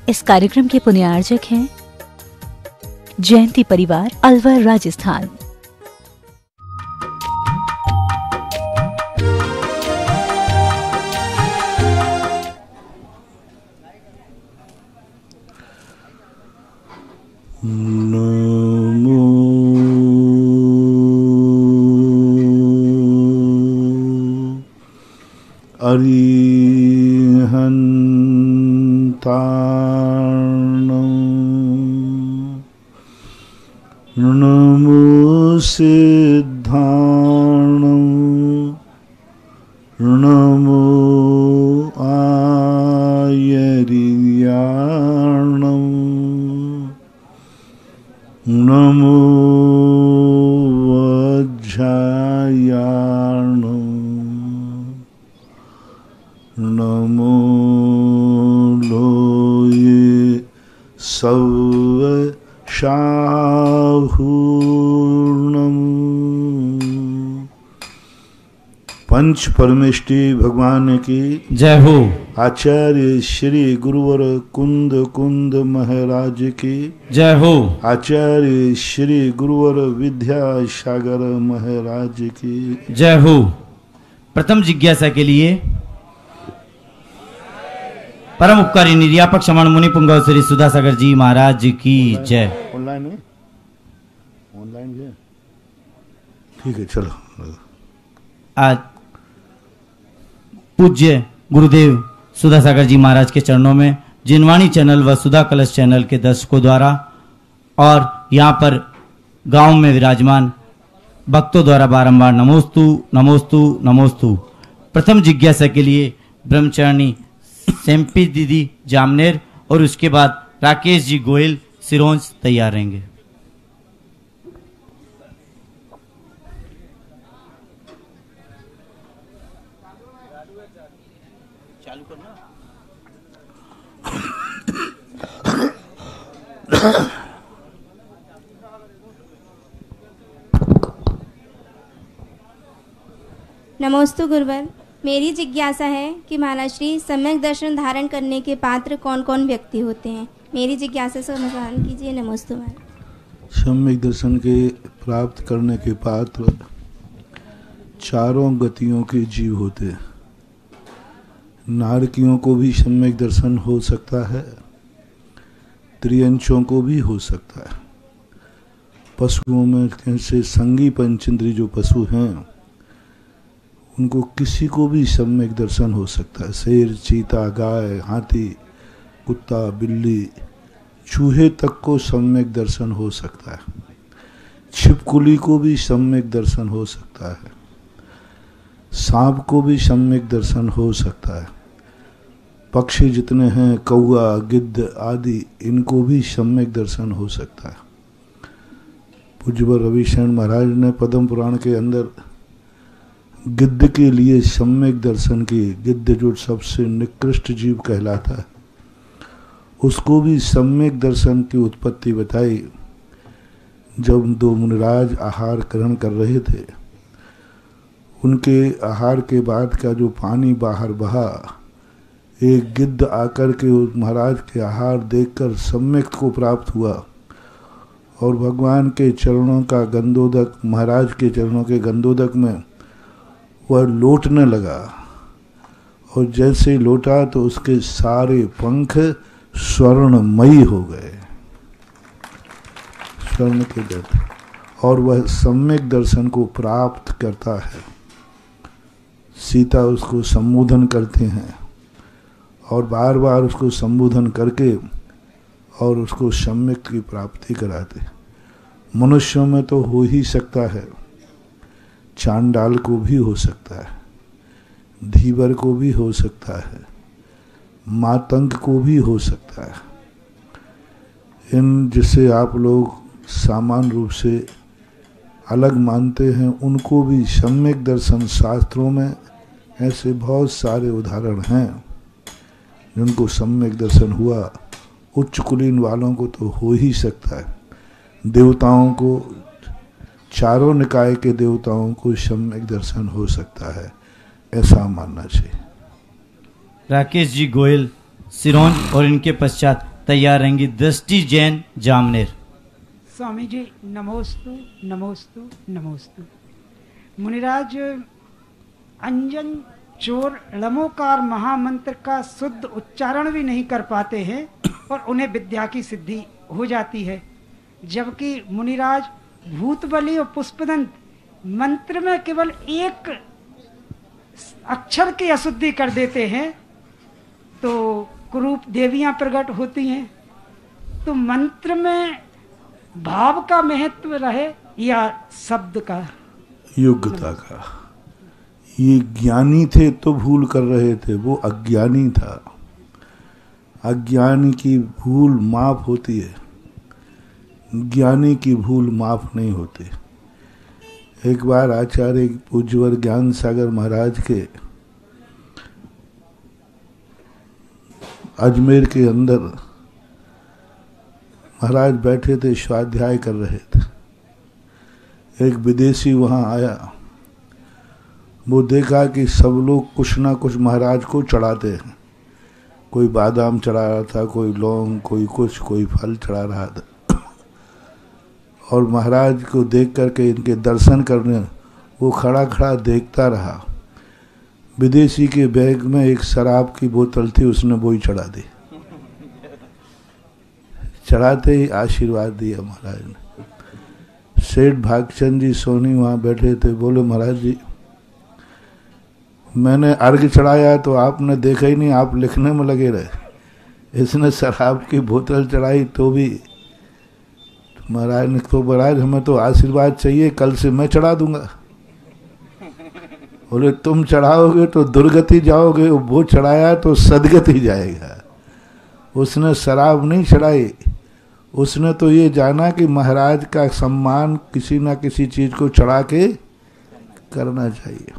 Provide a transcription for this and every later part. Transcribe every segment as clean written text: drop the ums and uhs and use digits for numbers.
इस कार्यक्रम के पुण्यार्जक हैं जयंती परिवार, अलवर, राजस्थान। नमो अरिहन्तार्णं, नमो सिद्धार्णं, नमो आयर्यार्णं, नमो वज्रायार्णं, नमो लोये सवशाहूर्णं। पंच परमेष्टि भगवान की जय हो। आचार्य श्री गुरुवर कुंद कुंद महाराज की जय हो। आचार्य श्री गुरुवर विद्यासागर महाराज की जय हो। प्रथम जिज्ञासा के लिए परम उपकारी निर्यापक श्रमण मुनि पुंगव श्री सुधासागर जी महाराज की जय। ऑनलाइन है, ऑनलाइन है, ठीक है चलो। आज पूज्य गुरुदेव सुधासागर जी महाराज के चरणों में जिनवाणी चैनल व सुधा कलश चैनल के दर्शकों द्वारा और यहाँ पर गांव में विराजमान भक्तों द्वारा बारंबार नमोस्तु नमोस्तु नमोस्तु। प्रथम जिज्ञासा के लिए ब्रह्मचारिणी सेम्पी दीदी जामनेर और उसके बाद राकेश जी गोयल सिरोंज तैयार रहेंगे। चालू करना। नमोस्तु गुरुवर। मेरी जिज्ञासा है कि महाराज श्री सम्यक दर्शन धारण करने के पात्र कौन कौन व्यक्ति होते हैं? मेरी जिज्ञासा से समाधान कीजिए। नमोस्तु महाराज। सम्यक दर्शन के प्राप्त करने के पात्र चारों गतियों के जीव होते हैं। नारकियों को भी सम्यक दर्शन हो सकता है, त्रियंचों को भी हो सकता है। पशुओं में जैसे संगी पंचेंद्री जो पशु हैं उनको किसी को भी सम्यक दर्शन हो सकता है। शेर, चीता, गाय, हाथी, कुत्ता, बिल्ली, चूहे तक को सम्यक दर्शन हो सकता है। छिपकली को भी सम्यक दर्शन हो सकता है। सांप को भी सम्यक दर्शन हो सकता है। पक्षी जितने हैं, कौआ, गिद्ध आदि, इनको भी सम्यक दर्शन हो सकता है। पूज्य रविशरण महाराज ने पद्म पुराण के अंदर गिद्ध के लिए सम्यक दर्शन की, गिद्ध जो सबसे निकृष्ट जीव कहलाता है, उसको भी सम्यक दर्शन की उत्पत्ति बताई। जब दो मुनिराज आहार ग्रहण कर रहे थे, उनके आहार के बाद का जो पानी बाहर बहा, एक गिद्ध आकर के उस महाराज के आहार देखकर सम्यक को प्राप्त हुआ और भगवान के चरणों का गंधोदक, महाराज के चरणों के गंधोदक में वह लौटने लगा और जैसे लौटा तो उसके सारे पंख स्वर्णमयी हो गए, स्वर्ण के जैसे, और वह सम्यक दर्शन को प्राप्त करता है। सीता उसको संबोधन करते हैं और बार बार उसको संबोधन करके और उसको सम्यक की प्राप्ति कराते। मनुष्यों में तो हो ही सकता है, चांडाल को भी हो सकता है, धीवर को भी हो सकता है, मातंग को भी हो सकता है। इन जिसे आप लोग सामान्य रूप से अलग मानते हैं, उनको भी सम्यक दर्शन शास्त्रों में ऐसे बहुत सारे उदाहरण हैं जिनको सम्यक दर्शन हुआ। उच्च कुलीन वालों को तो हो ही सकता है, देवताओं को, चारों निकाय के देवताओं को सम्यक दर्शन हो सकता है, ऐसा मानना चाहिए। राकेश जी गोयल सिरोंज और इनके पश्चात तैयार रहेंगी दृष्टि जैन जामनेर। स्वामी जी नमोस्तु नमोस्तु नमोस्तु। मुनिराज अंजन चोर लमोकार महामंत्र का शुद्ध उच्चारण भी नहीं कर पाते हैं और उन्हें विद्या की सिद्धि हो जाती है, जबकि मुनिराज भूतबली और पुष्पदंत मंत्र में केवल एक अक्षर की अशुद्धि कर देते हैं तो कुरूप देवियां प्रकट होती हैं। तो मंत्र में भाव का महत्व रहे या शब्द का, योग्यता का। ये ज्ञानी थे तो भूल कर रहे थे, वो अज्ञानी था। अज्ञानी की भूल माफ होती है, ज्ञानी की भूल माफ नहीं होती। एक बार आचार्य पूज्यवर ज्ञान सागर महाराज के अजमेर के अंदर महाराज बैठे थे, स्वाध्याय कर रहे थे। एक विदेशी वहां आया, वो देखा कि सब लोग कुछ ना कुछ महाराज को चढ़ाते हैं। कोई बादाम चढ़ा रहा था, कोई लौंग, कोई कुछ, कोई फल चढ़ा रहा था। और महाराज को देख करके इनके दर्शन करने वो खड़ा खड़ा देखता रहा। विदेशी के बैग में एक शराब की बोतल थी, उसने वो ही चढ़ा दी। चढ़ाते ही आशीर्वाद दिया महाराज ने। सेठ भागचंद जी सोनी वहां बैठे थे, बोले महाराज जी मैंने अर्घ चढ़ाया तो आपने देखा ही नहीं, आप लिखने में लगे रहे। इसने शराब की बोतल चढ़ाई तो भी। महाराज ने तो महाराज हमें तो आशीर्वाद चाहिए, कल से मैं चढ़ा दूंगा। बोले तुम चढ़ाओगे तो दुर्गति जाओगे, वो चढ़ाया तो सदगति जाएगा। उसने शराब नहीं चढ़ाई, उसने तो ये जाना कि महाराज का सम्मान किसी ना किसी चीज को चढ़ा के करना चाहिए।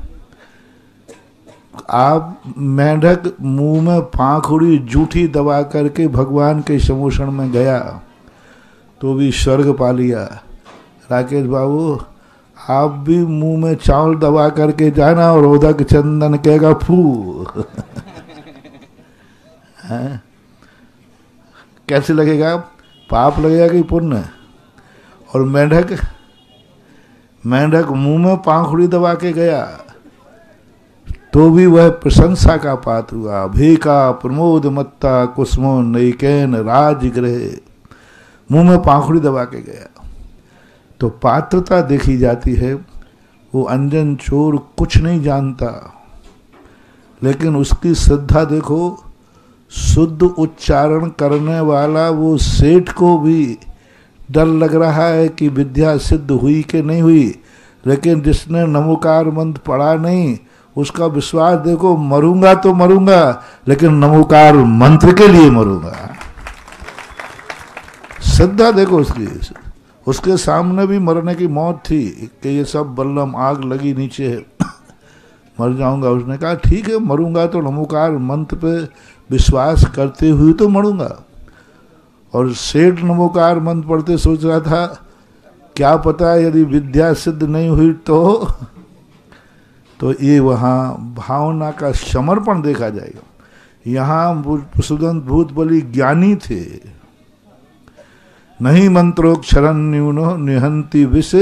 आप मेंढक मुंह में फांखुड़ी जूठी दबा करके भगवान के समोषण में गया तो भी स्वर्ग पा लिया। राकेश बाबू आप भी मुंह में चावल दबा करके जाना और उदक चंदन कहेगा फू। कैसे लगेगा? पाप लगेगा कि पुण्य? और मेंढक मुंह में पाखुड़ी दबा के गया तो भी वह प्रशंसा का पात्र हुआ। भेका प्रमोद मत्ता कुसुमो नैकेन राजगृह, मुंह में पाखुड़ी दबा के गया। तो पात्रता देखी जाती है। वो अंजन चोर कुछ नहीं जानता, लेकिन उसकी श्रद्धा देखो। शुद्ध उच्चारण करने वाला वो सेठ को भी डर लग रहा है कि विद्या सिद्ध हुई कि नहीं हुई, लेकिन जिसने नमोकार मंत्र पढ़ा नहीं उसका विश्वास देखो, मरूंगा तो मरूंगा लेकिन नमोकार मंत्र के लिए मरूंगा। श्रद्धा देखो उसकी। उसके सामने भी मरने की मौत थी कि ये सब बल्लम आग लगी नीचे है, मर जाऊंगा। उसने कहा ठीक है मरूंगा तो नमोकार मंत्र पे विश्वास करते हुए तो मरूंगा। और सेठ नमोकार मंत्र पढ़ते सोच रहा था क्या पता यदि विद्या सिद्ध नहीं हुई तो ये वहाँ भावना का समर्पण देखा जाएगा। यहाँ सुदंत भूत बलि ज्ञानी थे। नहीं मंत्रोक्षरन न्यूनो निहंति विष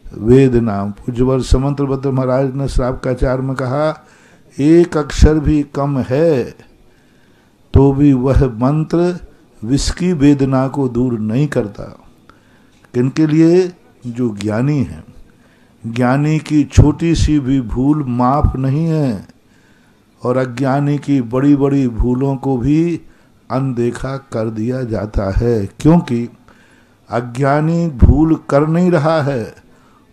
वेद नाम। पूज्यवर समंत्रभद्र महाराज ने श्रावकाचार में कहा एक अक्षर भी कम है तो भी वह मंत्र विष की वेदना को दूर नहीं करता। किनके लिए? जो ज्ञानी है। ज्ञानी की छोटी सी भी भूल माफ नहीं है और अज्ञानी की बड़ी बड़ी भूलों को भी अनदेखा कर दिया जाता है, क्योंकि अज्ञानी भूल कर नहीं रहा है,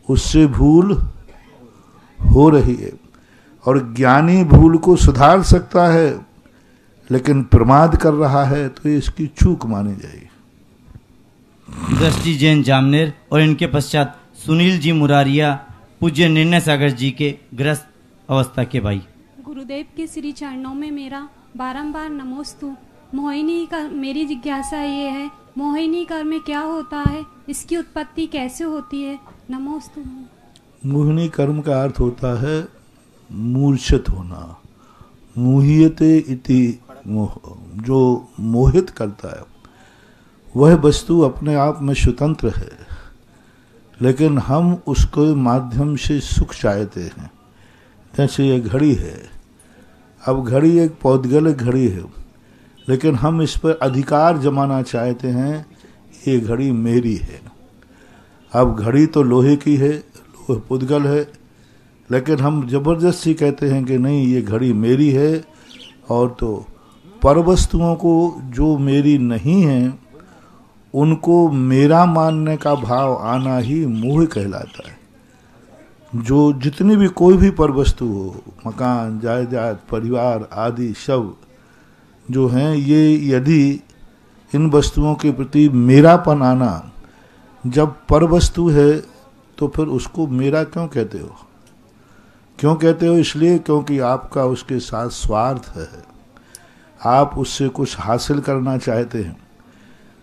उससे भूल हो रही है। और ज्ञानी भूल को सुधार सकता है, लेकिन प्रमाद कर रहा है तो इसकी चूक मानी जाएगी। दृष्टि जैन जामनेर और इनके पश्चात सुनील जी मुरारिया पूज्य निर्णय सागर जी के ग्रस्त अवस्था के भाई। गुरुदेव के श्री चरणों में मेरा बारंबार नमोस्तु। मोहिनी का मेरी जिज्ञासा ये है, मोहिनी कर्म क्या होता है, इसकी उत्पत्ति कैसे होती है? नमोस्तु। मोहिनी कर्म का अर्थ होता है मूर्छित होना। मुह्यते इति जो मोहित करता है, वह वस्तु अपने आप में स्वतंत्र है, लेकिन हम उसके माध्यम से सुख चाहते हैं। जैसे ये घड़ी है, अब घड़ी एक पौद्गलिक घड़ी है, लेकिन हम इस पर अधिकार जमाना चाहते हैं, ये घड़ी मेरी है। अब घड़ी तो लोहे की है, लोहे पुद्गल है, लेकिन हम जबरदस्ती कहते हैं कि नहीं, ये घड़ी मेरी है। और तो पर वस्तुओं को जो मेरी नहीं है, उनको मेरा मानने का भाव आना ही मोह कहलाता है। जो जितनी भी कोई भी पर वस्तु हो, मकान, जायदाद, परिवार आदि सब जो हैं, ये यदि इन वस्तुओं के प्रति मेरापन आना, जब पर वस्तु है तो फिर उसको मेरा क्यों कहते हो? क्यों कहते हो? इसलिए क्योंकि आपका उसके साथ स्वार्थ है, आप उससे कुछ हासिल करना चाहते हैं।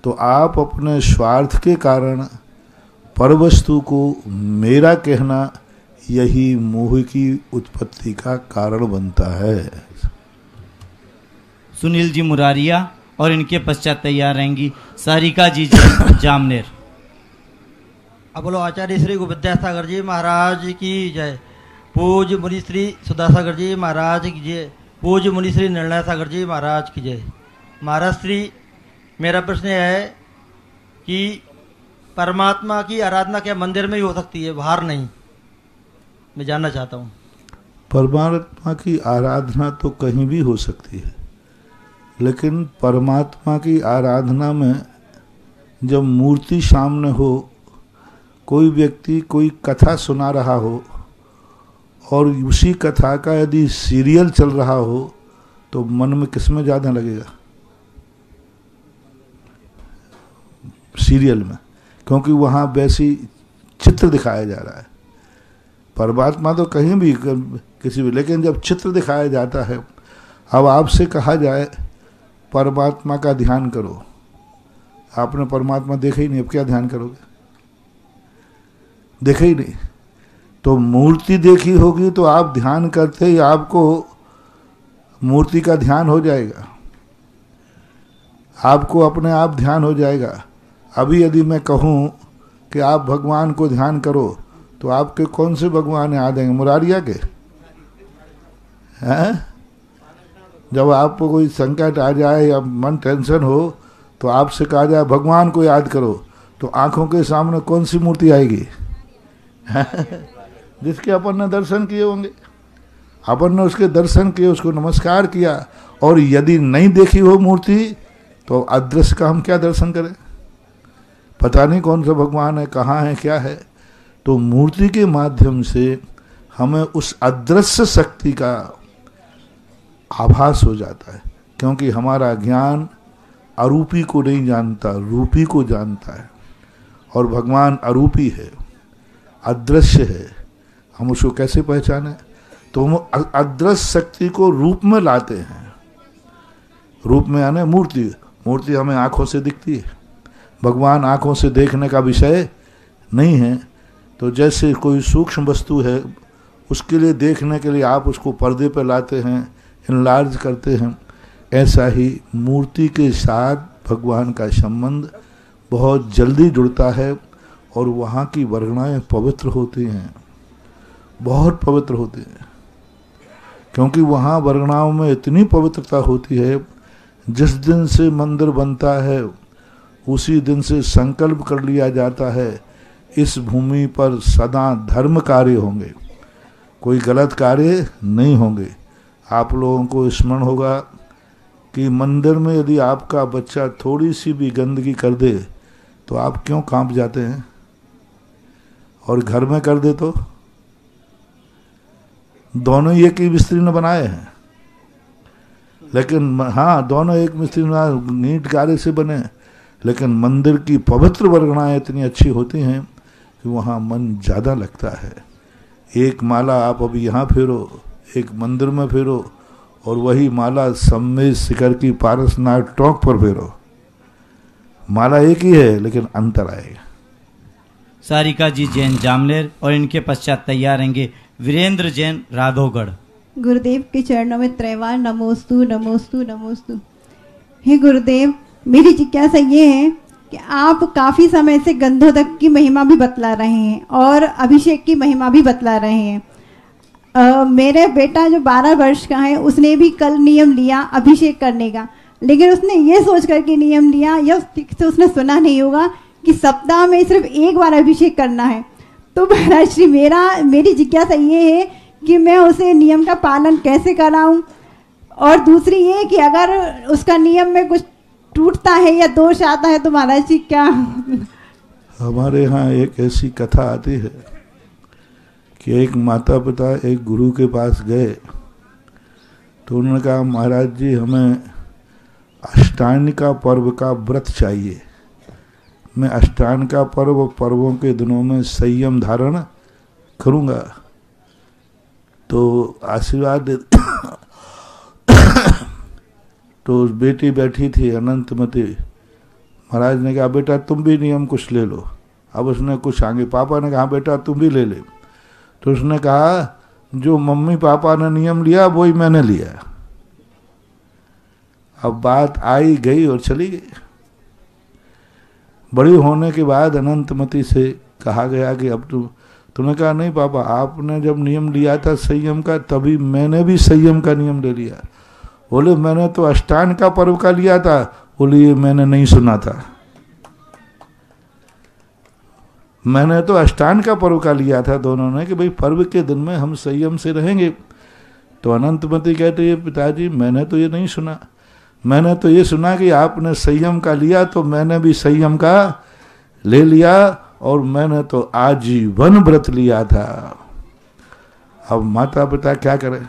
तो आप अपने स्वार्थ के कारण पर वस्तु को मेरा कहना, यही मोह की उत्पत्ति का कारण बनता है। सुनील जी मुरारिया और इनके पश्चात तैयार रहेंगी सारिका जी जामनेर। अब बोलो आचार्य श्री विद्यासागर जी महाराज की जय। पूज्य मुनि श्री सुधासागर जी महाराज की जय। पूज्य मुनि श्री निर्णय सागर जी महाराज की जय। महाराज श्री, मेरा प्रश्न है कि परमात्मा की आराधना क्या मंदिर में ही हो सकती है, बाहर नहीं? मैं जानना चाहता हूँ। परमात्मा की आराधना तो कहीं भी हो सकती है, लेकिन परमात्मा की आराधना में जब मूर्ति सामने हो, कोई व्यक्ति कोई कथा सुना रहा हो और उसी कथा का यदि सीरियल चल रहा हो, तो मन में किसमें ज़्यादा लगेगा? सीरियल में, क्योंकि वहाँ वैसी चित्र दिखाया जा रहा है। परमात्मा तो कहीं भी किसी भी, लेकिन जब चित्र दिखाया जाता है, अब आपसे कहा जाए परमात्मा का ध्यान करो, आपने परमात्मा देखा ही नहीं, अब क्या ध्यान करोगे? देखा ही नहीं। तो मूर्ति देखी होगी तो आप ध्यान करते ही आपको मूर्ति का ध्यान हो जाएगा, आपको अपने आप ध्यान हो जाएगा। अभी यदि मैं कहूँ कि आप भगवान को ध्यान करो, तो आपके कौन से भगवान याद आएंगे? मुरारिया के हैं? जब आपको कोई संकट आ जाए या मन टेंशन हो, तो आपसे कहा जाए भगवान को याद करो, तो आंखों के सामने कौन सी मूर्ति आएगी? जिसके अपन ने दर्शन किए होंगे, अपन ने उसके दर्शन किए, उसको नमस्कार किया। और यदि नहीं देखी हो मूर्ति, तो अदृश्य का हम क्या दर्शन करें? पता नहीं कौन सा भगवान है, कहाँ है, क्या है। तो मूर्ति के माध्यम से हमें उस अदृश्य शक्ति का आभास हो जाता है, क्योंकि हमारा ज्ञान अरूपी को नहीं जानता, रूपी को जानता है। और भगवान अरूपी है, अदृश्य है, हम उसको कैसे पहचाने? तो हम अदृश्य शक्ति को रूप में लाते हैं। रूप में आने मूर्ति, मूर्ति हमें आंखों से दिखती है, भगवान आंखों से देखने का विषय नहीं है। तो जैसे कोई सूक्ष्म वस्तु है, उसके लिए देखने के लिए आप उसको पर्दे पर लाते हैं, इनलार्ज करते हैं, ऐसा ही मूर्ति के साथ भगवान का संबंध बहुत जल्दी जुड़ता है। और वहाँ की वर्णनाएं पवित्र होती हैं, बहुत पवित्र होती हैं, क्योंकि वहाँ वर्णनाओं में इतनी पवित्रता होती है। जिस दिन से मंदिर बनता है, उसी दिन से संकल्प कर लिया जाता है, इस भूमि पर सदा धर्म कार्य होंगे, कोई गलत कार्य नहीं होंगे। आप लोगों को स्मरण होगा कि मंदिर में यदि आपका बच्चा थोड़ी सी भी गंदगी कर दे, तो आप क्यों कांप जाते हैं? और घर में कर दे तो दोनों एक ही मिस्त्री ने बनाए हैं, लेकिन हाँ, दोनों एक मिस्त्री ने नीट कार्य से बने, लेकिन मंदिर की पवित्र वर्णनाएं इतनी अच्छी होती हैं कि वहाँ मन ज़्यादा लगता है। एक माला आप अभी यहाँ फेरो, एक मंदिर में फेरो, और वही माला सम्मेद शिखर की पारसनाथ टॉक पर फेरो, माला एक ही है, लेकिन अंतर आएगा। सारिका जी जैन जामनेर और इनके पश्चात तैयार रहेंगे वीरेंद्र जैन राघवगढ़। गुरुदेव के चरणों में त्रैवार नमोस्तु नमोस्तु नमोस्तु। हे गुरुदेव, मेरी जिज्ञासा ये है कि आप काफ़ी समय से गंधोदक की महिमा भी बतला रहे हैं और अभिषेक की महिमा भी बतला रहे हैं। मेरे बेटा जो 12 वर्ष का है उसने भी कल नियम लिया अभिषेक करने का, लेकिन उसने ये सोच करके नियम लिया या तो उसने सुना नहीं होगा कि सप्ताह में सिर्फ एक बार अभिषेक करना है। तो महाराज श्री मेरी जिज्ञासा ये है कि मैं उसे नियम का पालन कैसे कराऊं, और दूसरी ये कि अगर उसका नियम में कुछ टूटता है या दोष आता है तो महाराज जी क्या? हमारे यहाँ एक ऐसी कथा आती है कि एक माता पिता एक गुरु के पास गए तो उन्होंने कहा, महाराज जी हमें अष्टांग का पर्व का व्रत चाहिए, मैं अष्टांग का पर्वों के दिनों में संयम धारण करूँगा। तो आशीर्वाद तो उस बेटी बैठी थी अनंतमती, महाराज ने कहा बेटा तुम भी नियम कुछ ले लो। अब उसने कुछ आगे, पापा ने कहा बेटा तुम भी ले ले। तो उसने कहा जो मम्मी पापा ने नियम लिया वही मैंने लिया। अब बात आई गई और चली गई। बड़ी होने के बाद अनंतमती से कहा गया कि अब तुमने कहा नहीं पापा, आपने जब नियम लिया था संयम का तभी मैंने भी संयम का नियम ले लिया। बोले मैंने तो अष्टांग का पर्व का लिया था। बोले ये मैंने नहीं सुना था, मैंने तो अष्टांग का पर्व का लिया था दोनों ने कि भाई पर्व के दिन में हम संयम से रहेंगे। तो अनंतमती कहते हैं पिताजी मैंने तो ये नहीं सुना, मैंने तो ये सुना कि आपने संयम का लिया तो मैंने भी संयम का ले लिया और मैंने तो आजीवन व्रत लिया था। अब माता पिता क्या करें?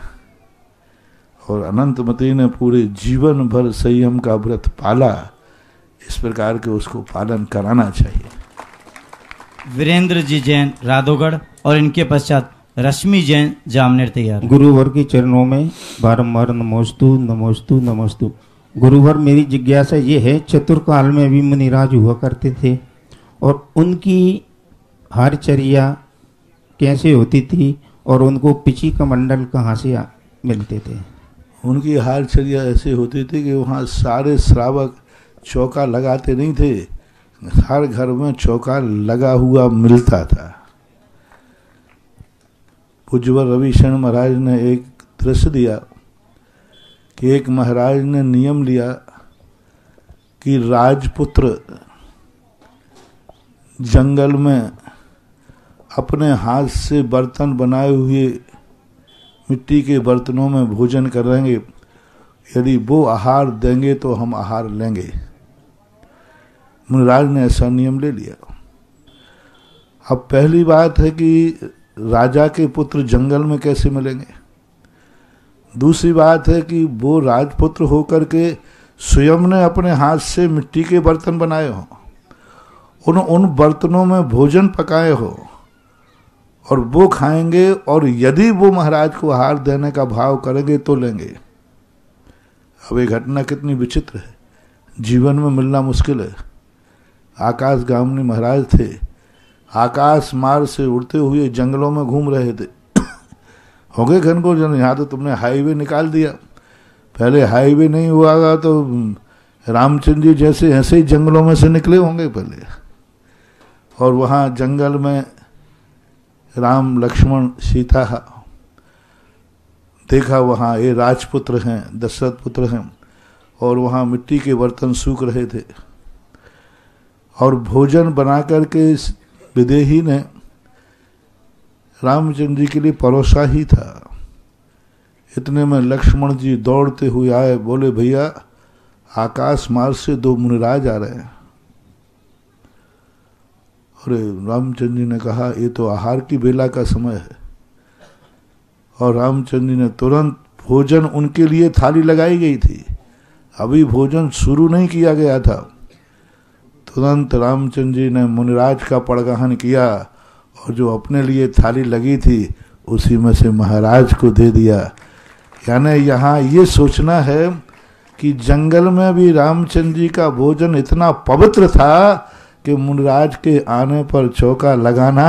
और अनंतमती ने पूरे जीवन भर संयम का व्रत पाला। इस प्रकार के उसको पालन कराना चाहिए। वीरेंद्र जी जैन राधोगढ़ और इनके पश्चात रश्मि जैन जामनेर तैयार। गुरुवर के चरणों में बारंबार नमोस्तु नमोस्तु नमोस्तु। गुरुवर मेरी जिज्ञासा ये है, चतुर्काल में भी मुनिराज हुआ करते थे और उनकी हारचर्या कैसे होती थी और उनको पिची कमंडल कहाँ से मिलते थे? उनकी हारचर्या ऐसे होती थी कि वहाँ सारे श्रावक चौका लगाते नहीं थे, हर घर में चौका लगा हुआ मिलता था। पूज्यवर रविशरण महाराज ने एक दृश्य दिया कि एक महाराज ने नियम लिया कि राजपुत्र जंगल में अपने हाथ से बर्तन बनाए हुए मिट्टी के बर्तनों में भोजन करेंगे, यदि वो आहार देंगे तो हम आहार लेंगे। मुनिराज ने ऐसा नियम ले लिया। अब पहली बात है कि राजा के पुत्र जंगल में कैसे मिलेंगे। दूसरी बात है कि वो राजपुत्र होकर के स्वयं ने अपने हाथ से मिट्टी के बर्तन बनाए हो, उन बर्तनों में भोजन पकाए हो और वो खाएंगे, और यदि वो महाराज को आहार देने का भाव करेंगे तो लेंगे। अब ये घटना कितनी विचित्र है, जीवन में मिलना मुश्किल है। आकाश गामनी महाराज थे, आकाश मार्ग से उड़ते हुए जंगलों में घूम रहे थे। हो गए घनघोर जन, यहाँ तो तुमने हाईवे निकाल दिया, पहले हाईवे नहीं हुआ तो रामचंद्र जी जैसे ऐसे ही जंगलों में से निकले होंगे पहले। और वहाँ जंगल में राम लक्ष्मण सीता देखा, वहाँ ये राजपुत्र हैं, दशरथ पुत्र हैं, और वहाँ मिट्टी के बर्तन सूख रहे थे और भोजन बना करके विदेही ने रामचंद्र जी के लिए परोसा ही था। इतने में लक्ष्मण जी दौड़ते हुए आए, बोले भैया आकाश मार्ग से 2 मुनिराज आ रहे हैं। अरे रामचंद्र जी ने कहा ये तो आहार की बेला का समय है, और रामचंद्र जी ने तुरंत भोजन उनके लिए थाली लगाई गई थी, अभी भोजन शुरू नहीं किया गया था, तुरंत रामचंद्र जी ने मुनिराज का पड़गहन किया और जो अपने लिए थाली लगी थी उसी में से महाराज को दे दिया। यानी यहाँ ये सोचना है कि जंगल में भी रामचंद्र जी का भोजन इतना पवित्र था कि मुनिराज के आने पर चौका लगाना।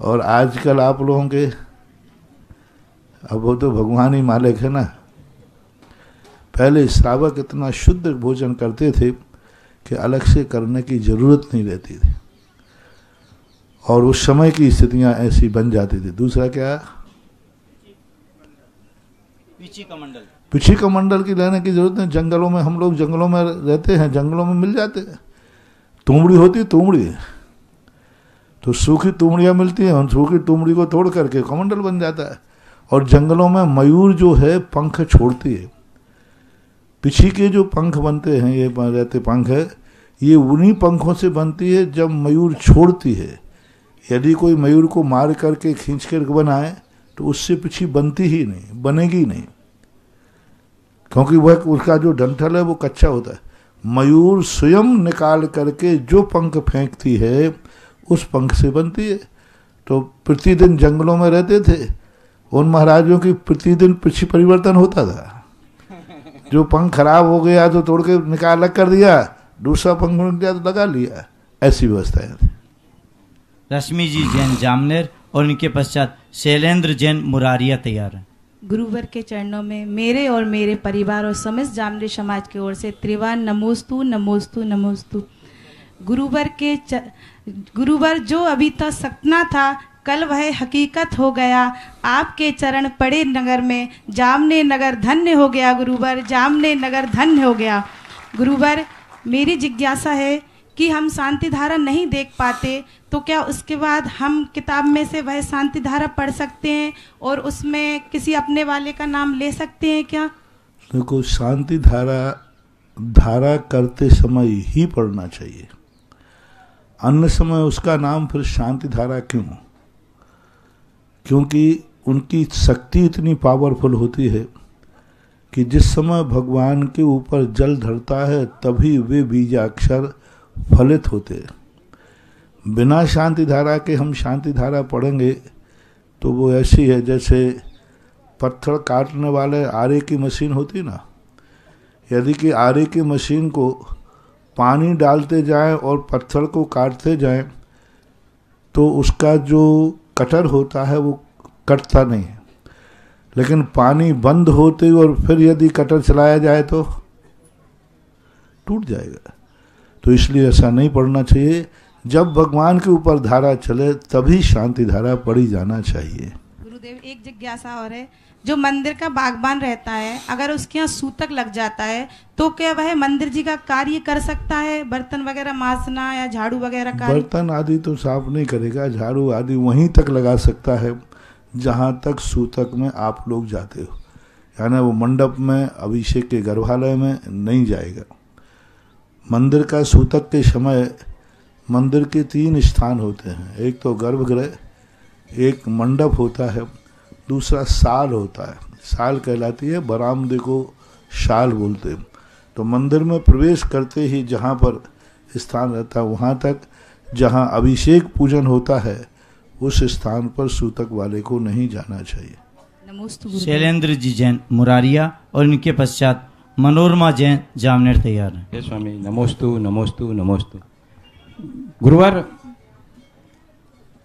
और आजकल आप लोगों के अब वो तो भगवान ही मालिक है ना। पहले श्रावक इतना शुद्ध भोजन करते थे कि अलग से करने की जरूरत नहीं रहती थी, और उस समय की स्थितियां ऐसी बन जाती थी। दूसरा क्या, पिछी का मंडल की लेने की जरूरत नहीं। जंगलों में, हम लोग जंगलों में रहते हैं, जंगलों में मिल जाते हैं। तुमड़ी होती, तुमड़ी तो सूखी तुमड़ियां मिलती हैं, उन सूखी तुमड़ी को तोड़ करके कमंडल बन जाता है। और जंगलों में मयूर जो है पंख छोड़ती है, पिछी के जो पंख बनते हैं, ये रहते पंख है, ये उन्हीं पंखों से बनती है जब मयूर छोड़ती है। यदि कोई मयूर को मार करके खींच कर बनाए तो उससे पिछी बनती ही नहीं, बनेगी नहीं, क्योंकि वह उसका जो डंठल है वो कच्चा होता है। मयूर स्वयं निकाल करके जो पंख फेंकती है उस पंख से बनती है। तो प्रतिदिन जंगलों में रहते थे, उन महाराजों की प्रतिदिन पिछी परिवर्तन होता था। जो पंख खराब हो गया तो तोड़ के निकाल अलग कर दिया, दूसरा पंख मिल गया तो लगा लिया, ऐसी व्यवस्था है। रश्मि जी जैन जामनेर और इनके पश्चात शैलेंद्र जैन मुरारिया तैयार है। गुरुवर के चरणों में मेरे और मेरे परिवार और समस्त जामनेर समाज की ओर से त्रिवार नमोस्तु नमोस्तु नमोस्तु। गुरुवर जो अभी तक सपना था कल वह हकीकत हो गया। आपके चरण पड़े नगर में जामनेर नगर धन्य हो गया। गुरुवर जामनेर नगर धन्य हो गया। गुरुवर मेरी जिज्ञासा है कि हम शांति धारा नहीं देख पाते, तो क्या उसके बाद हम किताब में से वह शांति धारा पढ़ सकते हैं और उसमें किसी अपने वाले का नाम ले सकते हैं क्या? देखो, शांति धारा करते समय ही पढ़ना चाहिए, अन्य समय उसका नाम फिर शांति धारा क्यों? क्योंकि उनकी शक्ति इतनी पावरफुल होती है कि जिस समय भगवान के ऊपर जल धरता है तभी वे बीजाक्षर फलित होते हैं। बिना शांति धारा के हम शांति धारा पढ़ेंगे तो वो ऐसी है जैसे पत्थर काटने वाले आरे की मशीन होती ना। यदि कि आरे की मशीन को पानी डालते जाएं और पत्थर को काटते जाएं तो उसका जो कटर होता है वो कटता नहीं है, लेकिन पानी बंद होते और फिर यदि कटर चलाया जाए तो टूट जाएगा। तो इसलिए ऐसा नहीं पढ़ना चाहिए। जब भगवान के ऊपर धारा चले तभी शांति धारा पढ़ी जाना चाहिए। गुरुदेव एक जिज्ञासा और है, जो मंदिर का बागबान रहता है अगर उसके यहाँ सूतक लग जाता है तो क्या वह मंदिर जी का कार्य कर सकता है? बर्तन वगैरह मांजना या झाड़ू वगैरह का? बर्तन आदि तो साफ नहीं करेगा, झाड़ू आदि वहीं तक लगा सकता है जहाँ तक सूतक में आप लोग जाते हो, यानी वो मंडप में अभिषेक के गर्भालय में नहीं जाएगा। मंदिर का सूतक के समय मंदिर के 3 स्थान होते हैं, एक तो गर्भगृह, एक मंडप होता है, दूसरा साल होता है। साल कहलाती है, बरामदे को शाल बोलते हैं। तो मंदिर में प्रवेश करते ही जहाँ पर स्थान रहता है वहाँ तक जहाँ अभिषेक पूजन होता है उस स्थान पर सूतक वाले को नहीं जाना चाहिए। शैलेंद्र जी जैन मुरारिया और इनके पश्चात मनोरमा जैन जामनेर तैयार है। स्वामी नमोस्तु नमोस्तु नमोस्तु। गुरुवर,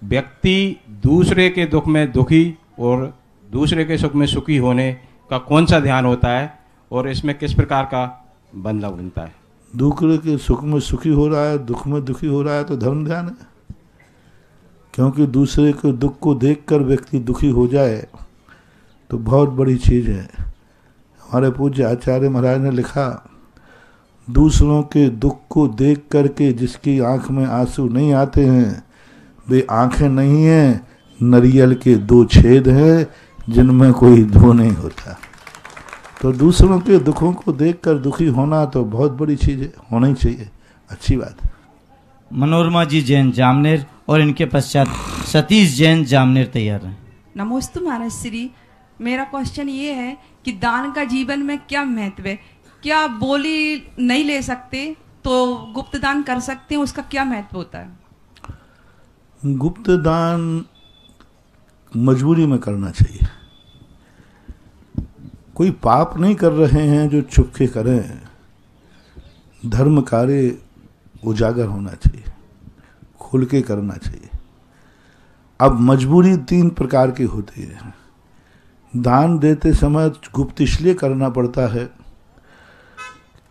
व्यक्ति दूसरे के दुख में दुखी और दूसरे के सुख में सुखी होने का कौन सा ध्यान होता है और इसमें किस प्रकार का बदलाव बनता है? दूसरे के सुख में सुखी हो रहा है, दुख में दुखी हो रहा है तो धर्म ध्यान है। क्योंकि दूसरे के दुख को देखकर व्यक्ति दुखी हो जाए तो बहुत बड़ी चीज है। हमारे पूज्य आचार्य महाराज ने लिखा, दूसरों के दुख को देख करके जिसकी आंख में आंसू नहीं आते हैं वे आंखें नहीं हैं, नरियल के 2 छेद हैं जिनमें कोई धो नहीं होता। तो दूसरों के दुखों को देखकर दुखी होना तो बहुत बड़ी चीज है, होना ही चाहिए, अच्छी बात है। मनोरमा जी जैन जामनेर और इनके पश्चात सतीश जैन जामनेर तैयार हैं। नमोस्तु महाराज श्री। मेरा क्वेश्चन ये है कि दान का जीवन में क्या महत्व है? क्या बोली नहीं ले सकते तो गुप्त दान कर सकते हैं, उसका क्या महत्व होता है? गुप्त दान मजबूरी में करना चाहिए। कोई पाप नहीं कर रहे हैं जो चुपके करें। धर्म कार्य उजागर होना चाहिए, खुल के करना चाहिए। अब मजबूरी 3 प्रकार की होती है। दान देते समय गुप्त इसलिए करना पड़ता है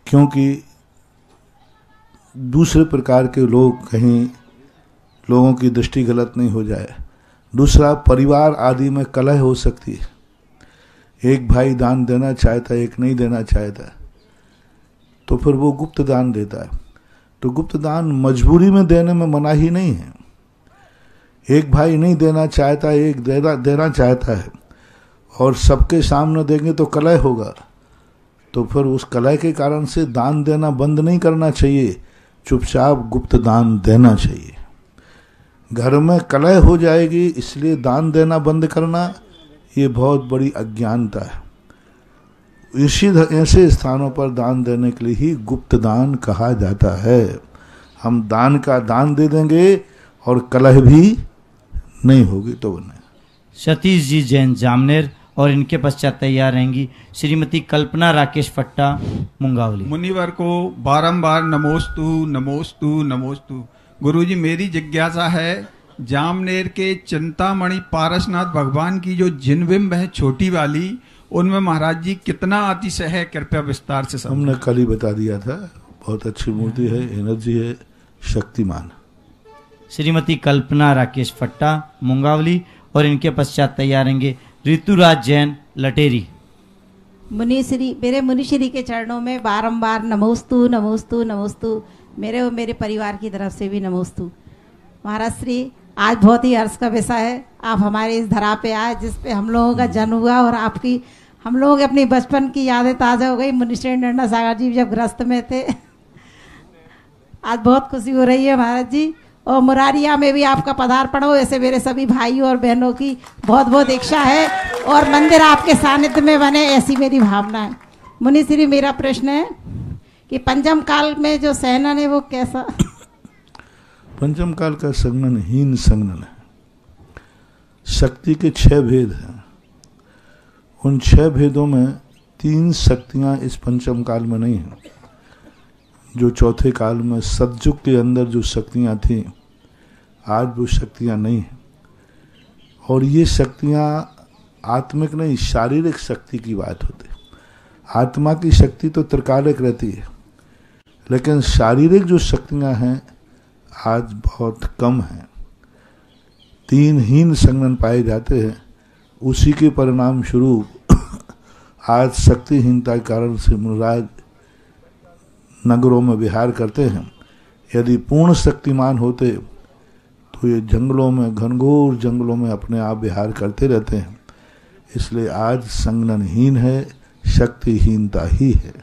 क्योंकि दूसरे प्रकार के लोग, कहीं लोगों की दृष्टि गलत नहीं हो जाए। दूसरा, परिवार आदि में कलह हो सकती है। एक भाई दान देना चाहता है, एक नहीं देना चाहता, तो फिर वो गुप्त दान देता है। तो गुप्त दान मजबूरी में देने में मनाही नहीं है। एक भाई नहीं देना चाहता, एक देना चाहता है, और सबके सामने देंगे तो कलह होगा। तो फिर उस कलह के कारण से दान देना बंद नहीं करना चाहिए, चुपचाप गुप्त दान देना चाहिए। घर में कलह हो जाएगी इसलिए दान देना बंद करना, ये बहुत बड़ी अज्ञानता है। ऐसे स्थानों पर दान देने के लिए ही गुप्त दान कहा जाता है। हम दान का दान दे देंगे और कलह भी नहीं होगी तो बने। सतीश जी जैन जामनेर, और इनके पश्चात तैयार रहेंगी श्रीमती कल्पना राकेश फट्टा मुंगावली। मुनिवर को बारंबार नमोस्तु नमोस्तु नमोस्तु। गुरुजी, मेरी जिज्ञासा है, जामनेर के चिंतामणि पारसनाथ भगवान की जो जिनबिंब है छोटी वाली, उनमें महाराज जी कितना अतिशय है, कृपया विस्तार से समझाएं। हमने कल ही बता दिया था, बहुत अच्छी मूर्ति है, एनर्जी है, शक्तिमान। श्रीमती कल्पना राकेश फट्टा मुंगावली, और इनके पश्चात तैयार रहेंगे ऋतुराज जैन लटेरी। मुनिश्री, मेरे मुनिश्री के चरणों में बारंबार नमोस्तु नमोस्तु नमोस्तु। मेरे और मेरे परिवार की तरफ से भी नमोस्तु। महाराज श्री, आज बहुत ही हर्ष का विषय है, आप हमारे इस धरा पे आए जिस पे हम लोगों का जन्म हुआ, और आपकी हम लोग अपनी बचपन की यादें ताज़ा हो गई। मुनिश्री नंदा सागर जी जब ग्रस्त में थे। आज बहुत खुशी हो रही है महाराज जी, और मुरारिया में भी आपका पदार्पण हो, ऐसे मेरे सभी भाइयों और बहनों की बहुत बहुत इच्छा है, और मंदिर आपके सानिध्य में बने, ऐसी मेरी भावना है। मुनिश्री, मेरा प्रश्न है कि पंचम काल में जो सहनन है वो कैसा? पंचम काल का संगनन हीन संगनन है। शक्ति के 6 भेद हैं। उन 6 भेदों में 3 शक्तियां इस पंचम काल में नहीं हैं। जो चौथे काल में सतयुग के अंदर जो शक्तियां थी, आज वो शक्तियां नहीं हैं। और ये शक्तियां आत्मिक नहीं, शारीरिक शक्ति की बात होती है। आत्मा की शक्ति तो त्रिकालिक रहती है, लेकिन शारीरिक जो शक्तियां हैं आज बहुत कम हैं। 3 हीन संगनन पाए जाते हैं। उसी के परिणाम स्वरूप आज शक्तिहीनता के कारण से मुनिराज नगरों में विहार करते हैं। यदि पूर्ण शक्तिमान होते तो ये जंगलों में, घनघोर जंगलों में अपने आप विहार करते रहते हैं। इसलिए आज संगननहीन है, शक्तिहीनता ही है।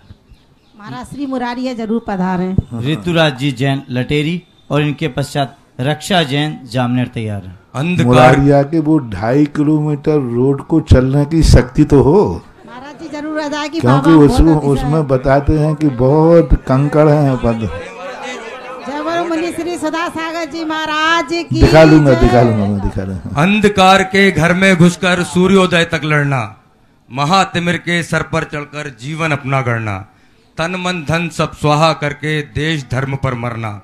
महाराज श्री मुरारिया जरूर पधारें। ऋतुराज जी जैन लटेरी, और इनके पश्चात रक्षा जैन जामनेर तैयार है। मुरारिया के वो 2.5 किलोमीटर रोड को चलने की शक्ति तो हो महाराज जी, जरूर अदा की, क्योंकि उसमें बताते हैं कि बहुत कंकड़ हैं पद। जय बोलो मुनिश्री सुधा सागर जी महाराज की। दिखा लूंगा मैं दिखा रहा। अंधकार के घर में घुसकर सूर्योदय तक लड़ना, महातिमिर के सर पर चढ़कर जीवन अपना गढ़ना, तन मन धन सब स्वाहा करके देश धर्म पर मरना,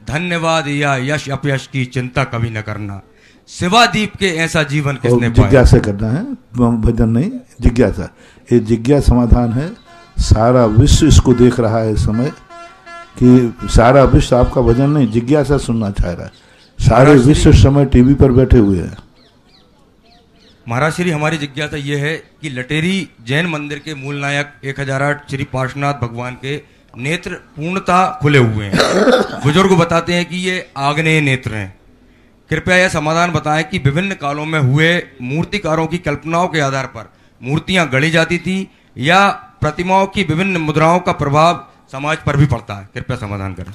धन्यवाद या यश अपयश की चिंता कभी न करना, शिवादीप के ऐसा जीवन किसने पाया। जिज्ञासा करना है, भजन नहीं, जिज्ञासा। ये जिज्ञासा समाधान है। सारा विश्व इसको देख रहा है इस समय कि सारा विश्व आपका भजन नहीं, जिज्ञासा सुनना चाह रहा है। सारे विश्व समय टीवी पर बैठे हुए हैं। महाराज श्री, हमारी जिज्ञासा ये है कि लटेरी जैन मंदिर के मूल नायक 1008 श्री पार्श्वनाथ भगवान के नेत्र पूर्णतः खुले हुए हैं। बुजुर्ग बताते हैं कि ये आग्नेय नेत्र हैं। कृपया यह समाधान बताएं कि विभिन्न कालों में हुए मूर्तिकारों की कल्पनाओं के आधार पर मूर्तियां गढ़ी जाती थी, या प्रतिमाओं की विभिन्न मुद्राओं का प्रभाव समाज पर भी पड़ता है। कृपया समाधान करें।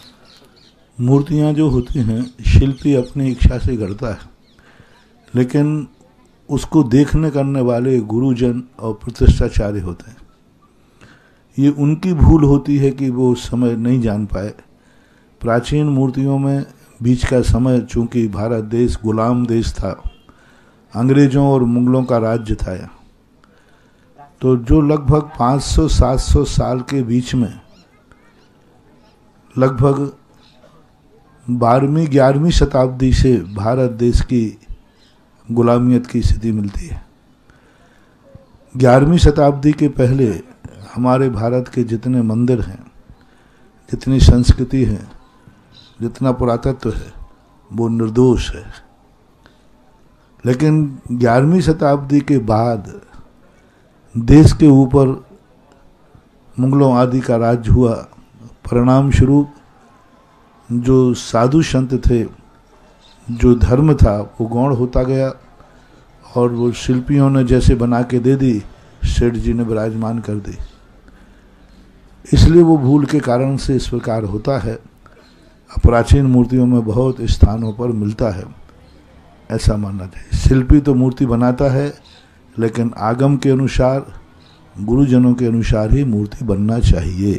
मूर्तियां जो होती हैं, शिल्पी अपनी इच्छा से गढ़ता है, लेकिन उसको देखने करने वाले गुरुजन और प्रतिष्ठाचार्य होते हैं। ये उनकी भूल होती है कि वो समय नहीं जान पाए। प्राचीन मूर्तियों में बीच का समय, चूंकि भारत देश गुलाम देश था, अंग्रेजों और मुगलों का राज्य था, तो जो लगभग 500-700 साल के बीच में लगभग 12वीं-11वीं शताब्दी से भारत देश की गुलामियत की स्थिति मिलती है। 11वीं शताब्दी के पहले हमारे भारत के जितने मंदिर हैं, जितनी संस्कृति है, जितना पुरातत्व है, वो निर्दोष है। लेकिन 11वीं शताब्दी के बाद देश के ऊपर मुगलों आदि का राज्य हुआ। परिणाम स्वरूप जो साधु संत थे, जो धर्म था, वो गौण होता गया और वो शिल्पियों ने जैसे बना के दे दी, सेठ जी ने विराजमान कर दी। इसलिए वो भूल के कारण से इस प्रकार होता है। प्राचीन मूर्तियों में बहुत स्थानों पर मिलता है, ऐसा मानना चाहिए। शिल्पी तो मूर्ति बनाता है, लेकिन आगम के अनुसार, गुरुजनों के अनुसार ही मूर्ति बनना चाहिए।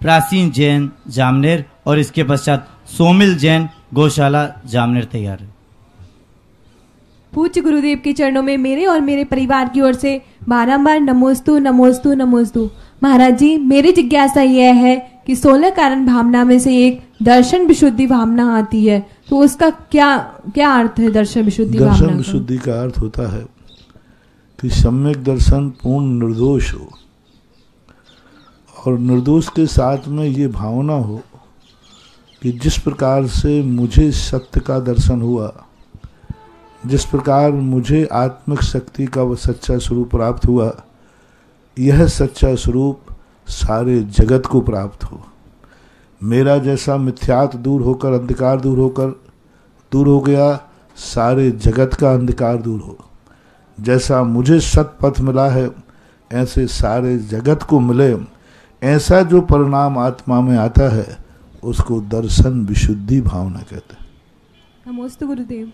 प्राचीन जैन जामनेर और इसके पश्चात सोमिल जैन गौशाला जामनेर तैयार है। पूज्य गुरुदेव के चरणों में मेरे और मेरे परिवार की ओर से बारंबार नमोस्तु नमोस्तु नमोस्तु। महाराज जी, मेरी जिज्ञासा यह है कि 16 कारण भावना में से एक दर्शन विशुद्धि भावना आती है, तो उसका क्या क्या अर्थ है? दर्शन विशुद्धि भावना, दर्शन विशुद्धि का अर्थ होता है कि सम्यक दर्शन पूर्ण निर्दोष हो, और निर्दोष के साथ में ये भावना हो कि जिस प्रकार से मुझे सत्य का दर्शन हुआ, जिस प्रकार मुझे आत्मिक शक्ति का वह सच्चा स्वरूप प्राप्त हुआ, यह सच्चा स्वरूप सारे जगत को प्राप्त हो। मेरा जैसा मिथ्यात्व दूर होकर, अंधकार दूर हो गया, सारे जगत का अंधकार दूर हो। जैसा मुझे सत्पथ मिला है, ऐसे सारे जगत को मिले। ऐसा जो परिणाम आत्मा में आता है, उसको दर्शन विशुद्धि भावना कहते हैं। नमोस्तु गुरुदेव।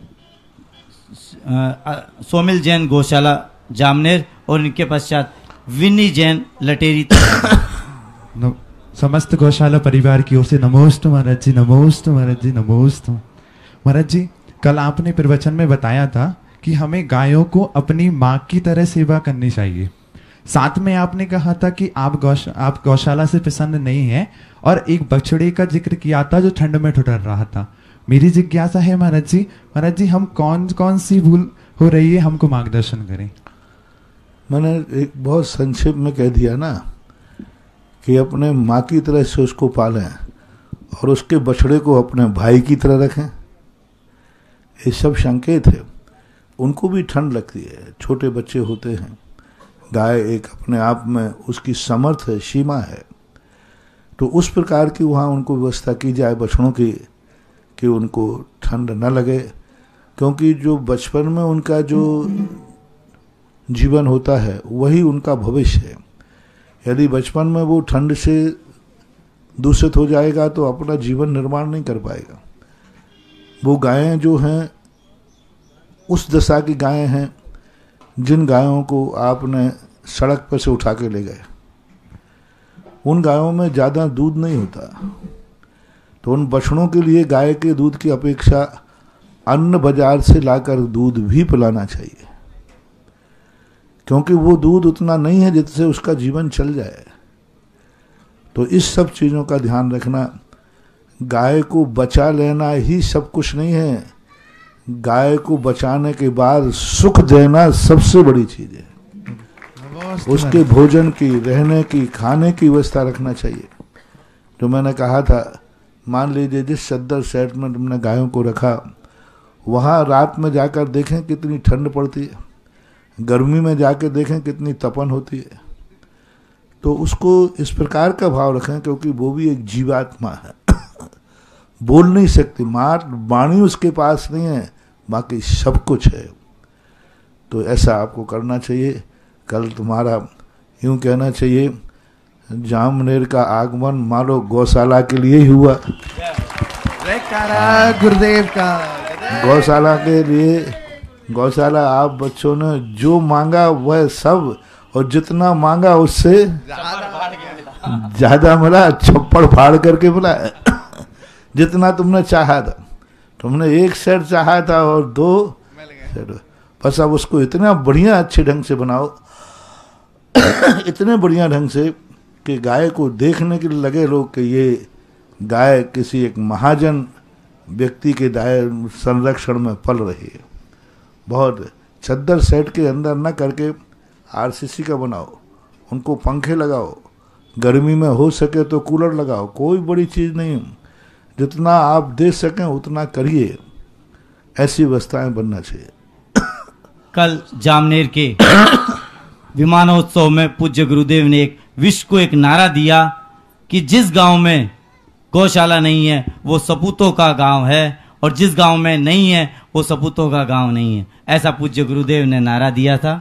सोमिल जैन गौशाला जामनेर और इनके पश्चात विनी जैन लटेरी। समस्त गौशाला परिवार की ओर से नमोस्तु महाराज जी, नमोस्तु महाराज जी, नमोस्तु। महाराज जी, कल आपने प्रवचन में बताया था कि हमें गायों को अपनी माँ की तरह सेवा करनी चाहिए। साथ में आपने कहा था कि आप गौशाला से प्रसन्न नहीं हैं, और एक बछड़े का जिक्र किया था जो ठंड में ठुठर रहा था। मेरी जिज्ञासा है महाराज जी, हम कौन कौन सी भूल हो रही है, हमको मार्गदर्शन करें। मैंने एक बहुत संक्षेप में कह दिया ना कि अपने माँ की तरह से उसको पालें और उसके बछड़े को अपने भाई की तरह रखें। ये सब संकेत है। उनको भी ठंड लगती है, छोटे बच्चे होते हैं। गाय एक अपने आप में उसकी समर्थ है, सीमा है, तो उस प्रकार की वहाँ उनको व्यवस्था की जाए बछड़ों की कि उनको ठंड न लगे। क्योंकि जो बचपन में उनका जो जीवन होता है, वही उनका भविष्य है। यदि बचपन में वो ठंड से दूषित हो जाएगा तो अपना जीवन निर्माण नहीं कर पाएगा। वो गायें जो हैं, उस दशा की गायें हैं जिन गायों को आपने सड़क पर से उठा के ले गए। उन गायों में ज़्यादा दूध नहीं होता, तो उन बछड़ों के लिए गाय के दूध की अपेक्षा अन्य बाजार से लाकर दूध भी पिलाना चाहिए, क्योंकि वो दूध उतना नहीं है जिससे उसका जीवन चल जाए। तो इस सब चीज़ों का ध्यान रखना। गाय को बचा लेना ही सब कुछ नहीं है, गाय को बचाने के बाद सुख देना सबसे बड़ी चीज़ है। उसके भोजन की, रहने की, खाने की व्यवस्था रखना चाहिए। जो मैंने कहा था, मान लीजिए जिस सदर सेट में तुमने गायों को रखा, वहाँ रात में जाकर देखें कितनी ठंड पड़ती है, गर्मी में जाकर देखें कितनी तपन होती है। तो उसको इस प्रकार का भाव रखें, क्योंकि वो भी एक जीवात्मा है, बोल नहीं सकती, वाणी उसके पास नहीं है, बाकी सब कुछ है। तो ऐसा आपको करना चाहिए। कल तुम्हारा यूं कहना चाहिए, जामनेर का आगमन मानो गौशाला के लिए ही हुआ। गुरुदेव का गौशाला के लिए, गौशाला आप बच्चों ने जो मांगा वह सब, और जितना मांगा उससे ज्यादा मिला, छप्पड़ फाड़ करके मिला। जितना तुमने चाहा था, तुमने एक सेट चाहा था और 2 सेट, बस अब उसको इतना बढ़िया अच्छे ढंग से बनाओ, इतने बढ़िया ढंग से कि गाय को देखने के लिए लगे लोग कि ये गाय किसी एक महाजन व्यक्ति के संरक्षण में पल रही है। बहुत चद्दर सेट के अंदर न करके आरसीसी का बनाओ, उनको पंखे लगाओ, गर्मी में हो सके तो कूलर लगाओ, कोई बड़ी चीज़ नहीं, जितना आप दे सकें उतना करिए, ऐसी व्यवस्थाएं बनना चाहिए। कल जामनेर के विमानोत्सव में पूज्य गुरुदेव ने एक विश्व को एक नारा दिया कि जिस गांव में गौशाला नहीं है वो सपूतों का गांव है, और जिस गांव में नहीं है वो सपूतों का गांव नहीं है। ऐसा पूज्य गुरुदेव ने नारा दिया था।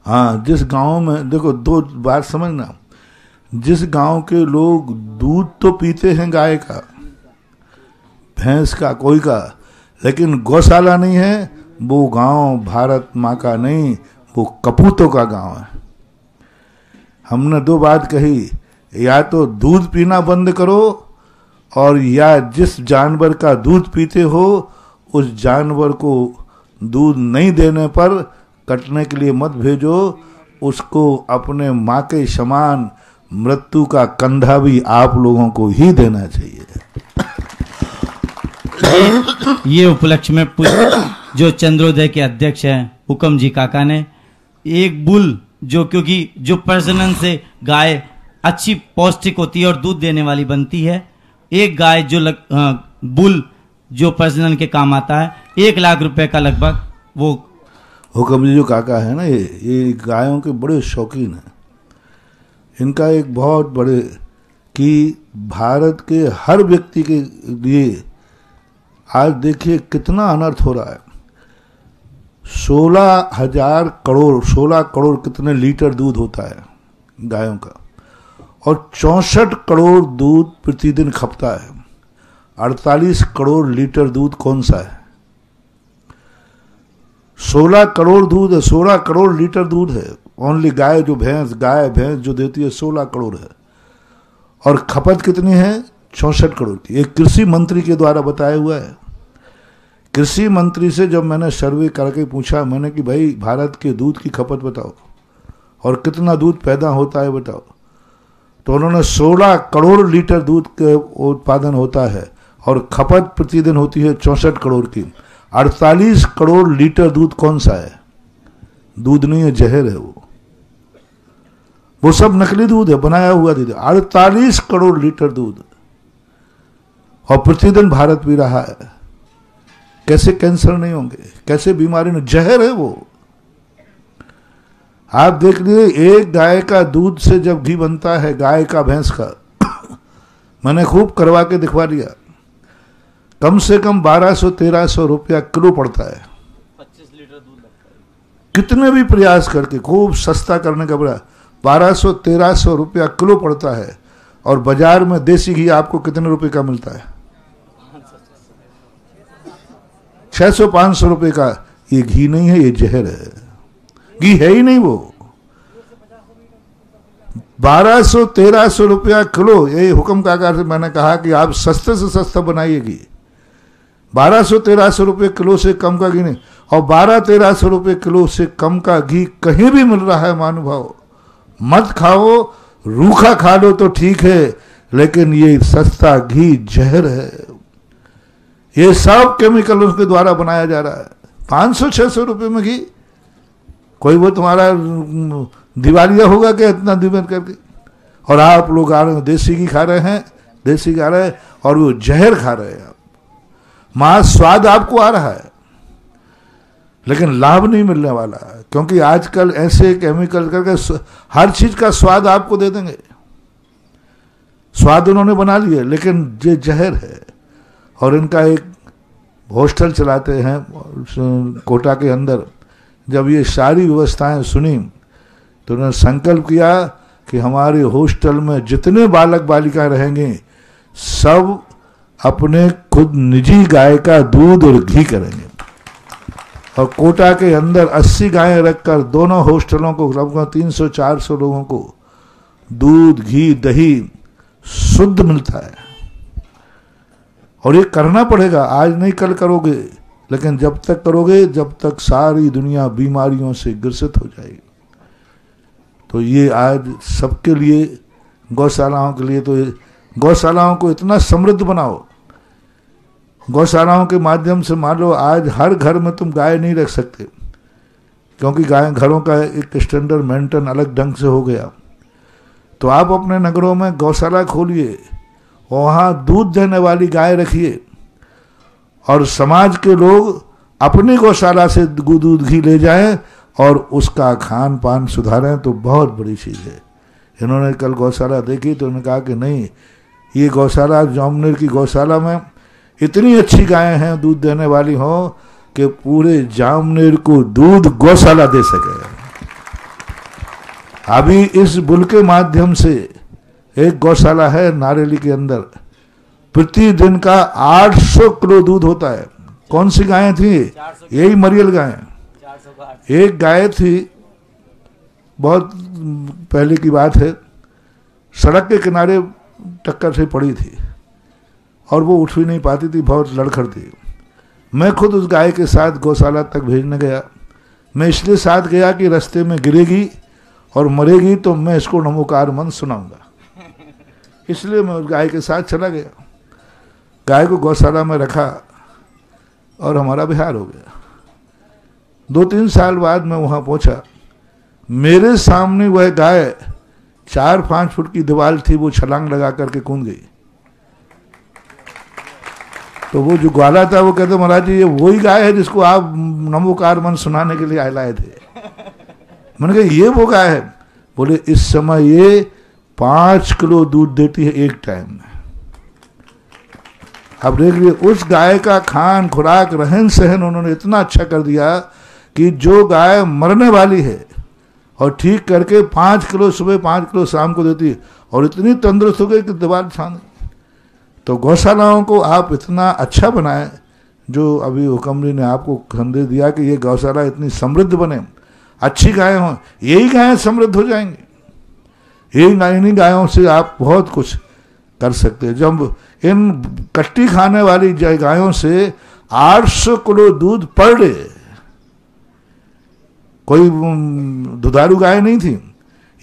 हाँ, जिस गांव में, देखो दो बात समझना, जिस गांव के लोग दूध तो पीते हैं गाय का, भैंस का, कोई का, लेकिन गौशाला नहीं है, वो गांव भारत माँ का नहीं, वो कपूतों का गांव है। हमने दो बात कही, या तो दूध पीना बंद करो, और या जिस जानवर का दूध पीते हो उस जानवर को दूध नहीं देने पर कटने के लिए मत भेजो, उसको अपने माँ के समान मृत्यु का कंधा भी आप लोगों को ही देना चाहिए। ये उपलक्ष्य में जो चंद्रोदय के अध्यक्ष हैं हुक्म जी काका ने एक बुल, जो क्योंकि जो प्रजनन से गाय अच्छी पौष्टिक होती है और दूध देने वाली बनती है, एक गाय जो बुल जो प्रजनन के काम आता है, 1 लाख रुपए का लगभग। वो हुक्म जी जो काका है ना, ये गायों के बड़े शौकीन हैं। इनका एक बहुत बड़े कि भारत के हर व्यक्ति के लिए आज देखिए कितना अनर्थ हो रहा है। 16 करोड़ कितने लीटर दूध होता है गायों का, और 64 करोड़ दूध प्रतिदिन खपता है। 48 करोड़ लीटर दूध कौन सा है? 16 करोड़ दूध है, 16 करोड़ लीटर दूध है। ओनली गाय भैंस जो देती है 16 करोड़ है, और खपत कितनी है? 64 करोड़ की। एक कृषि मंत्री के द्वारा बताया हुआ है। कृषि मंत्री से जब मैंने सर्वे करके पूछा, मैंने कि भाई भारत के दूध की खपत बताओ और कितना दूध पैदा होता है बताओ, तो उन्होंने 16 करोड़ लीटर दूध का उत्पादन होता है और खपत प्रतिदिन होती है 64 करोड़ की। 48 करोड़ लीटर दूध कौन सा है? दूध नहीं है, जहर है वो सब नकली दूध है, बनाया हुआ दूध। 48 करोड़ लीटर दूध और प्रतिदिन भारत पी रहा है। कैसे कैंसर नहीं होंगे, कैसे बीमारी नहीं? जहर है वो। आप देख लीजिए, एक गाय का दूध से जब घी बनता है, गाय का, भैंस का, मैंने खूब करवा के दिखवा दिया, कम से कम 1200-1300 रुपया किलो पड़ता है। 25 लीटर दूध लगता है। कितने भी प्रयास करके खूब सस्ता करने का बड़ा 1200-1300 रुपया किलो पड़ता है, और बाजार में देसी घी आपको कितने रुपए का मिलता है? 600-500 रुपए का। ये घी नहीं है, ये जहर है। घी है ही नहीं वो। 1200-1300 रुपया किलो। ये हुक्म काका से मैंने कहा कि आप सस्ते से सस्ता बनाइए घी। 1200-1300 रुपये किलो से कम का घी नहीं, और 1200-1300 रुपये किलो से कम का घी कहीं भी मिल रहा है महानुभाव, मत खाओ। रूखा खा लो तो ठीक है, लेकिन ये सस्ता घी जहर है। ये सब केमिकल उसके द्वारा बनाया जा रहा है। 500-600 रुपये में घी, कोई वो तुम्हारा दिवालिया होगा क्या इतना दिमाग करके? और आप लोग आ रहे हैं, देसी घी खा रहे हैं, देसी खा रहे हैं, और वो जहर खा रहे हैं। मां स्वाद आपको आ रहा है, लेकिन लाभ नहीं मिलने वाला है, क्योंकि आजकल ऐसे केमिकल करके हर चीज का स्वाद आपको दे देंगे। स्वाद उन्होंने बना लिए, लेकिन ये जहर है। और इनका एक हॉस्टल चलाते हैं कोटा के अंदर। जब ये सारी व्यवस्थाएं सुनी तो उन्होंने संकल्प किया कि हमारे हॉस्टल में जितने बालक बालिकाएं रहेंगे सब अपने खुद निजी गाय का दूध और घी करेंगे। और कोटा के अंदर 80 गायें रखकर दोनों हॉस्टलों को लगभग 300-400 लोगों को दूध, घी, दही शुद्ध मिलता है। और ये करना पड़ेगा, आज नहीं कल करोगे, लेकिन जब तक करोगे जब तक सारी दुनिया बीमारियों से ग्रसित हो जाएगी। तो ये आज सबके लिए, गौशालाओं के लिए, तो गौशालाओं को इतना समृद्ध बनाओ। गौशालाओं के माध्यम से मान लो आज हर घर में तुम गाय नहीं रख सकते, क्योंकि गाय घरों का एक स्टैंडर्ड मेंटेन अलग ढंग से हो गया। तो आप अपने नगरों में गौशाला खोलिए, वहाँ दूध देने वाली गाय रखिए और समाज के लोग अपनी गौशाला से दूध घी ले जाएं और उसका खान पान सुधारें, तो बहुत बड़ी चीज़ है। इन्होंने कल गौशाला देखी तो उन्होंने कहा कि नहीं, ये गौशाला जामनेर की गौशाला में इतनी अच्छी गायें हैं दूध देने वाली हो कि पूरे जामनेर को दूध गौशाला दे सके। अभी इस बुल के माध्यम से एक गौशाला है नारेली के अंदर, प्रतिदिन का 800 किलो दूध होता है। कौन सी गायें थी? यही मरियल गायें। एक गाय थी, बहुत पहले की बात है, सड़क के किनारे टक्कर से पड़ी थी और वो उठ भी नहीं पाती थी, बहुत लड़खड़ थी। मैं खुद उस गाय के साथ गौशाला तक भेजने गया। मैं इसलिए साथ गया कि रास्ते में गिरेगी और मरेगी तो मैं इसको नमोकार मंत्र सुनाऊंगा, इसलिए मैं उस गाय के साथ चला गया। गाय को गौशाला में रखा और हमारा बिहार हो गया। 2-3 साल बाद मैं वहाँ पहुँचा, मेरे सामने वह गाय 4-5 फुट की दीवार थी, वो छलांग लगा करके कूद गई। तो वो जो ग्वाला था वो कहते महाराज जी ये वही गाय है जिसको आप नमोकार मंत्र सुनाने के लिए लाए थे। मैंने कहा ये वो गाय है? बोले इस समय ये 5 किलो दूध देती है एक टाइम में। अब देख लीजिए उस गाय का खान खुराक रहन सहन उन्होंने इतना अच्छा कर दिया कि जो गाय मरने वाली है और ठीक करके 5 किलो सुबह 5 किलो शाम को देती है और इतनी तंदुरुस्त हो गई कि दीवार छान। तो गौशालाओं को आप इतना अच्छा बनाएं, जो अभी हुक्म जी ने आपको संदेश दिया कि ये गौशाला इतनी समृद्ध बने, अच्छी गायें हों, यही गायें समृद्ध हो जाएंगी। इन्हीं गायों से आप बहुत कुछ कर सकते हैं। जब इन कट्टी खाने वाली गायों से 800 किलो दूध पर डे, कोई दुधारू गाय नहीं थी,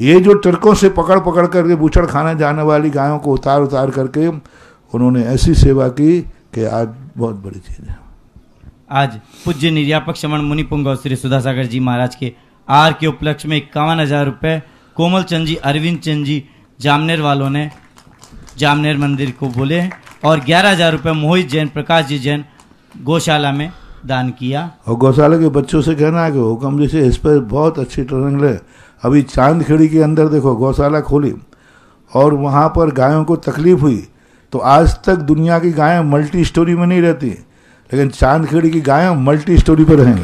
ये जो ट्रकों से पकड़ पकड़ करके बूचड़ खाने जाने वाली गायों को उतार उतार करके उन्होंने ऐसी सेवा की कि आज बहुत बड़ी चीज है। आज पूज्य निर्यापक श्रमण मुनि पुंगव श्री सुधासागर जी महाराज के आर के उपलक्ष्य में 51,000 रुपये कोमल चंद जी, अरविंद चंद जी जामनेर वालों ने जामनेर मंदिर को बोले हैं और 11,000 रुपये मोहित जैन, प्रकाश जी जैन गौशाला में दान किया। और गौशाला के बच्चों से कहना है कि हुक्म जी से इस पर बहुत अच्छी ट्रेनिंग ले। अभी चांदखेड़ी के अंदर देखो गौशाला खोली और वहाँ पर गायों को तकलीफ हुई, तो आज तक दुनिया की गायें मल्टी स्टोरी में नहीं रहती, लेकिन चांदखेड़ी की गायें मल्टी स्टोरी पर रहेंगे।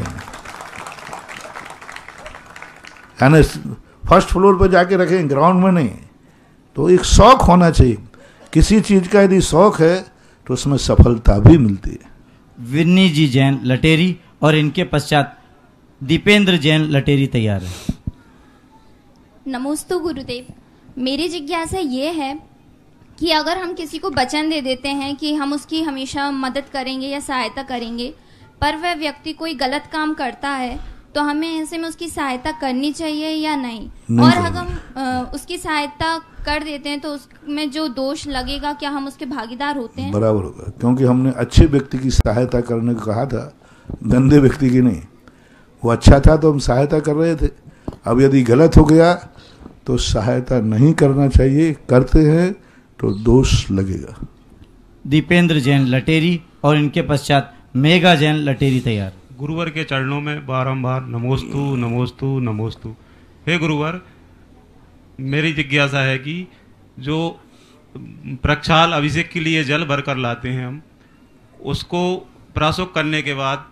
यानी फर्स्ट फ्लोर पर जाके रखें, ग्राउंड में नहीं। तो एक शौक होना चाहिए, किसी चीज का यदि शौक है तो उसमें सफलता भी मिलती है। विन्नी जी जैन लटेरी और इनके पश्चात दीपेंद्र जैन लटेरी तैयार है। नमोस्तु गुरुदेव, मेरी जिज्ञासा ये है कि अगर हम किसी को वचन दे देते हैं कि हम उसकी हमेशा मदद करेंगे या सहायता करेंगे, पर वह व्यक्ति कोई गलत काम करता है, तो हमें ऐसे में उसकी सहायता करनी चाहिए या नहीं? और अगर हम उसकी सहायता कर देते हैं तो उसमें जो दोष लगेगा, क्या हम उसके भागीदार होते हैं? बराबर होगा, क्योंकि हमने अच्छे व्यक्ति की सहायता करने को कहा था, गंदे व्यक्ति की नहीं। वो अच्छा था तो हम सहायता कर रहे थे। अब यदि गलत हो गया तो सहायता नहीं करना चाहिए, करते हैं तो दोष लगेगा। दीपेंद्र जैन लटेरी और इनके पश्चात मेघा जैन लटेरी तैयार। गुरुवर के चरणों में बारंबार नमोस्तु नमोस्तु नमोस्तु। हे गुरुवर, मेरी जिज्ञासा है कि जो प्रक्षाल अभिषेक के लिए जल भरकर लाते हैं हम, उसको प्राशोक करने के बाद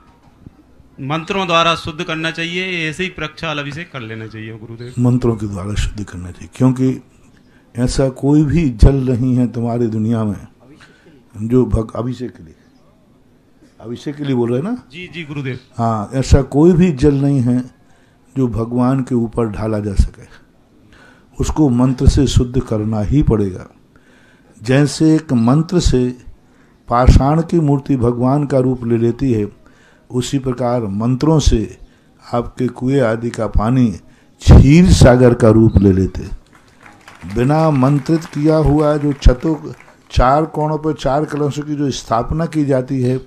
मंत्रों द्वारा शुद्ध करना चाहिए, ऐसे ही प्रक्षाल अभिषेक कर लेना चाहिए गुरुदेव? मंत्रों के द्वारा शुद्ध करना चाहिए, क्योंकि ऐसा कोई भी जल नहीं है तुम्हारी दुनिया में जो अभिषेक के लिए, अभिषेक के लिए बोल रहे हैं ना? जी जी गुरुदेव। हाँ, ऐसा कोई भी जल नहीं है जो भगवान के ऊपर ढाला जा सके। उसको मंत्र से शुद्ध करना ही पड़ेगा। जैसे एक मंत्र से पाषाण की मूर्ति भगवान का रूप ले लेती है, उसी प्रकार मंत्रों से आपके कुएं आदि का पानी क्षीर सागर का रूप ले लेते। बिना मंत्रित किया हुआ जो छतों 4 कोणों पर 4 कलशों की जो स्थापना की जाती है,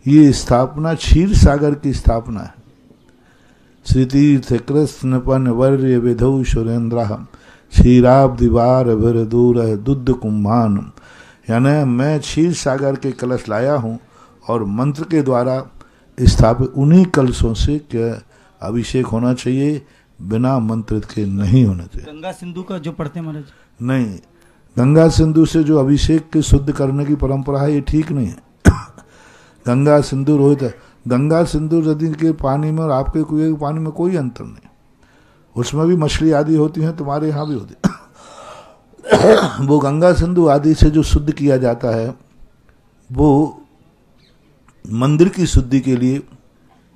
ये स्थापना क्षीर सागर की स्थापना है। श्रीतीर्थ कृष्ण पन वर्य विधौ सुरेंद्र क्षीराब्दिवार भर दूर दुद्ध कुंभान। यानी मैं क्षीर सागर के कलश लाया हूँ और मंत्र के द्वारा स्थापित उन्हीं कलशों से क्या अभिषेक होना चाहिए, बिना मंत्रित के नहीं होना चाहिए। गंगा सिंधु का जो पढ़ते हैं महाराज, नहीं, गंगा सिंधु से जो अभिषेक के शुद्ध करने की परंपरा है ये ठीक नहीं है। गंगा सिंधु रोहित है, गंगा सिंधु नदी के पानी में और आपके कुएं के पानी में कोई अंतर नहीं, उसमें भी मछली आदि होती हैं, तुम्हारे यहाँ भी होती है। वो गंगा सिंधु आदि से जो शुद्ध किया जाता है वो मंदिर की शुद्धि के लिए,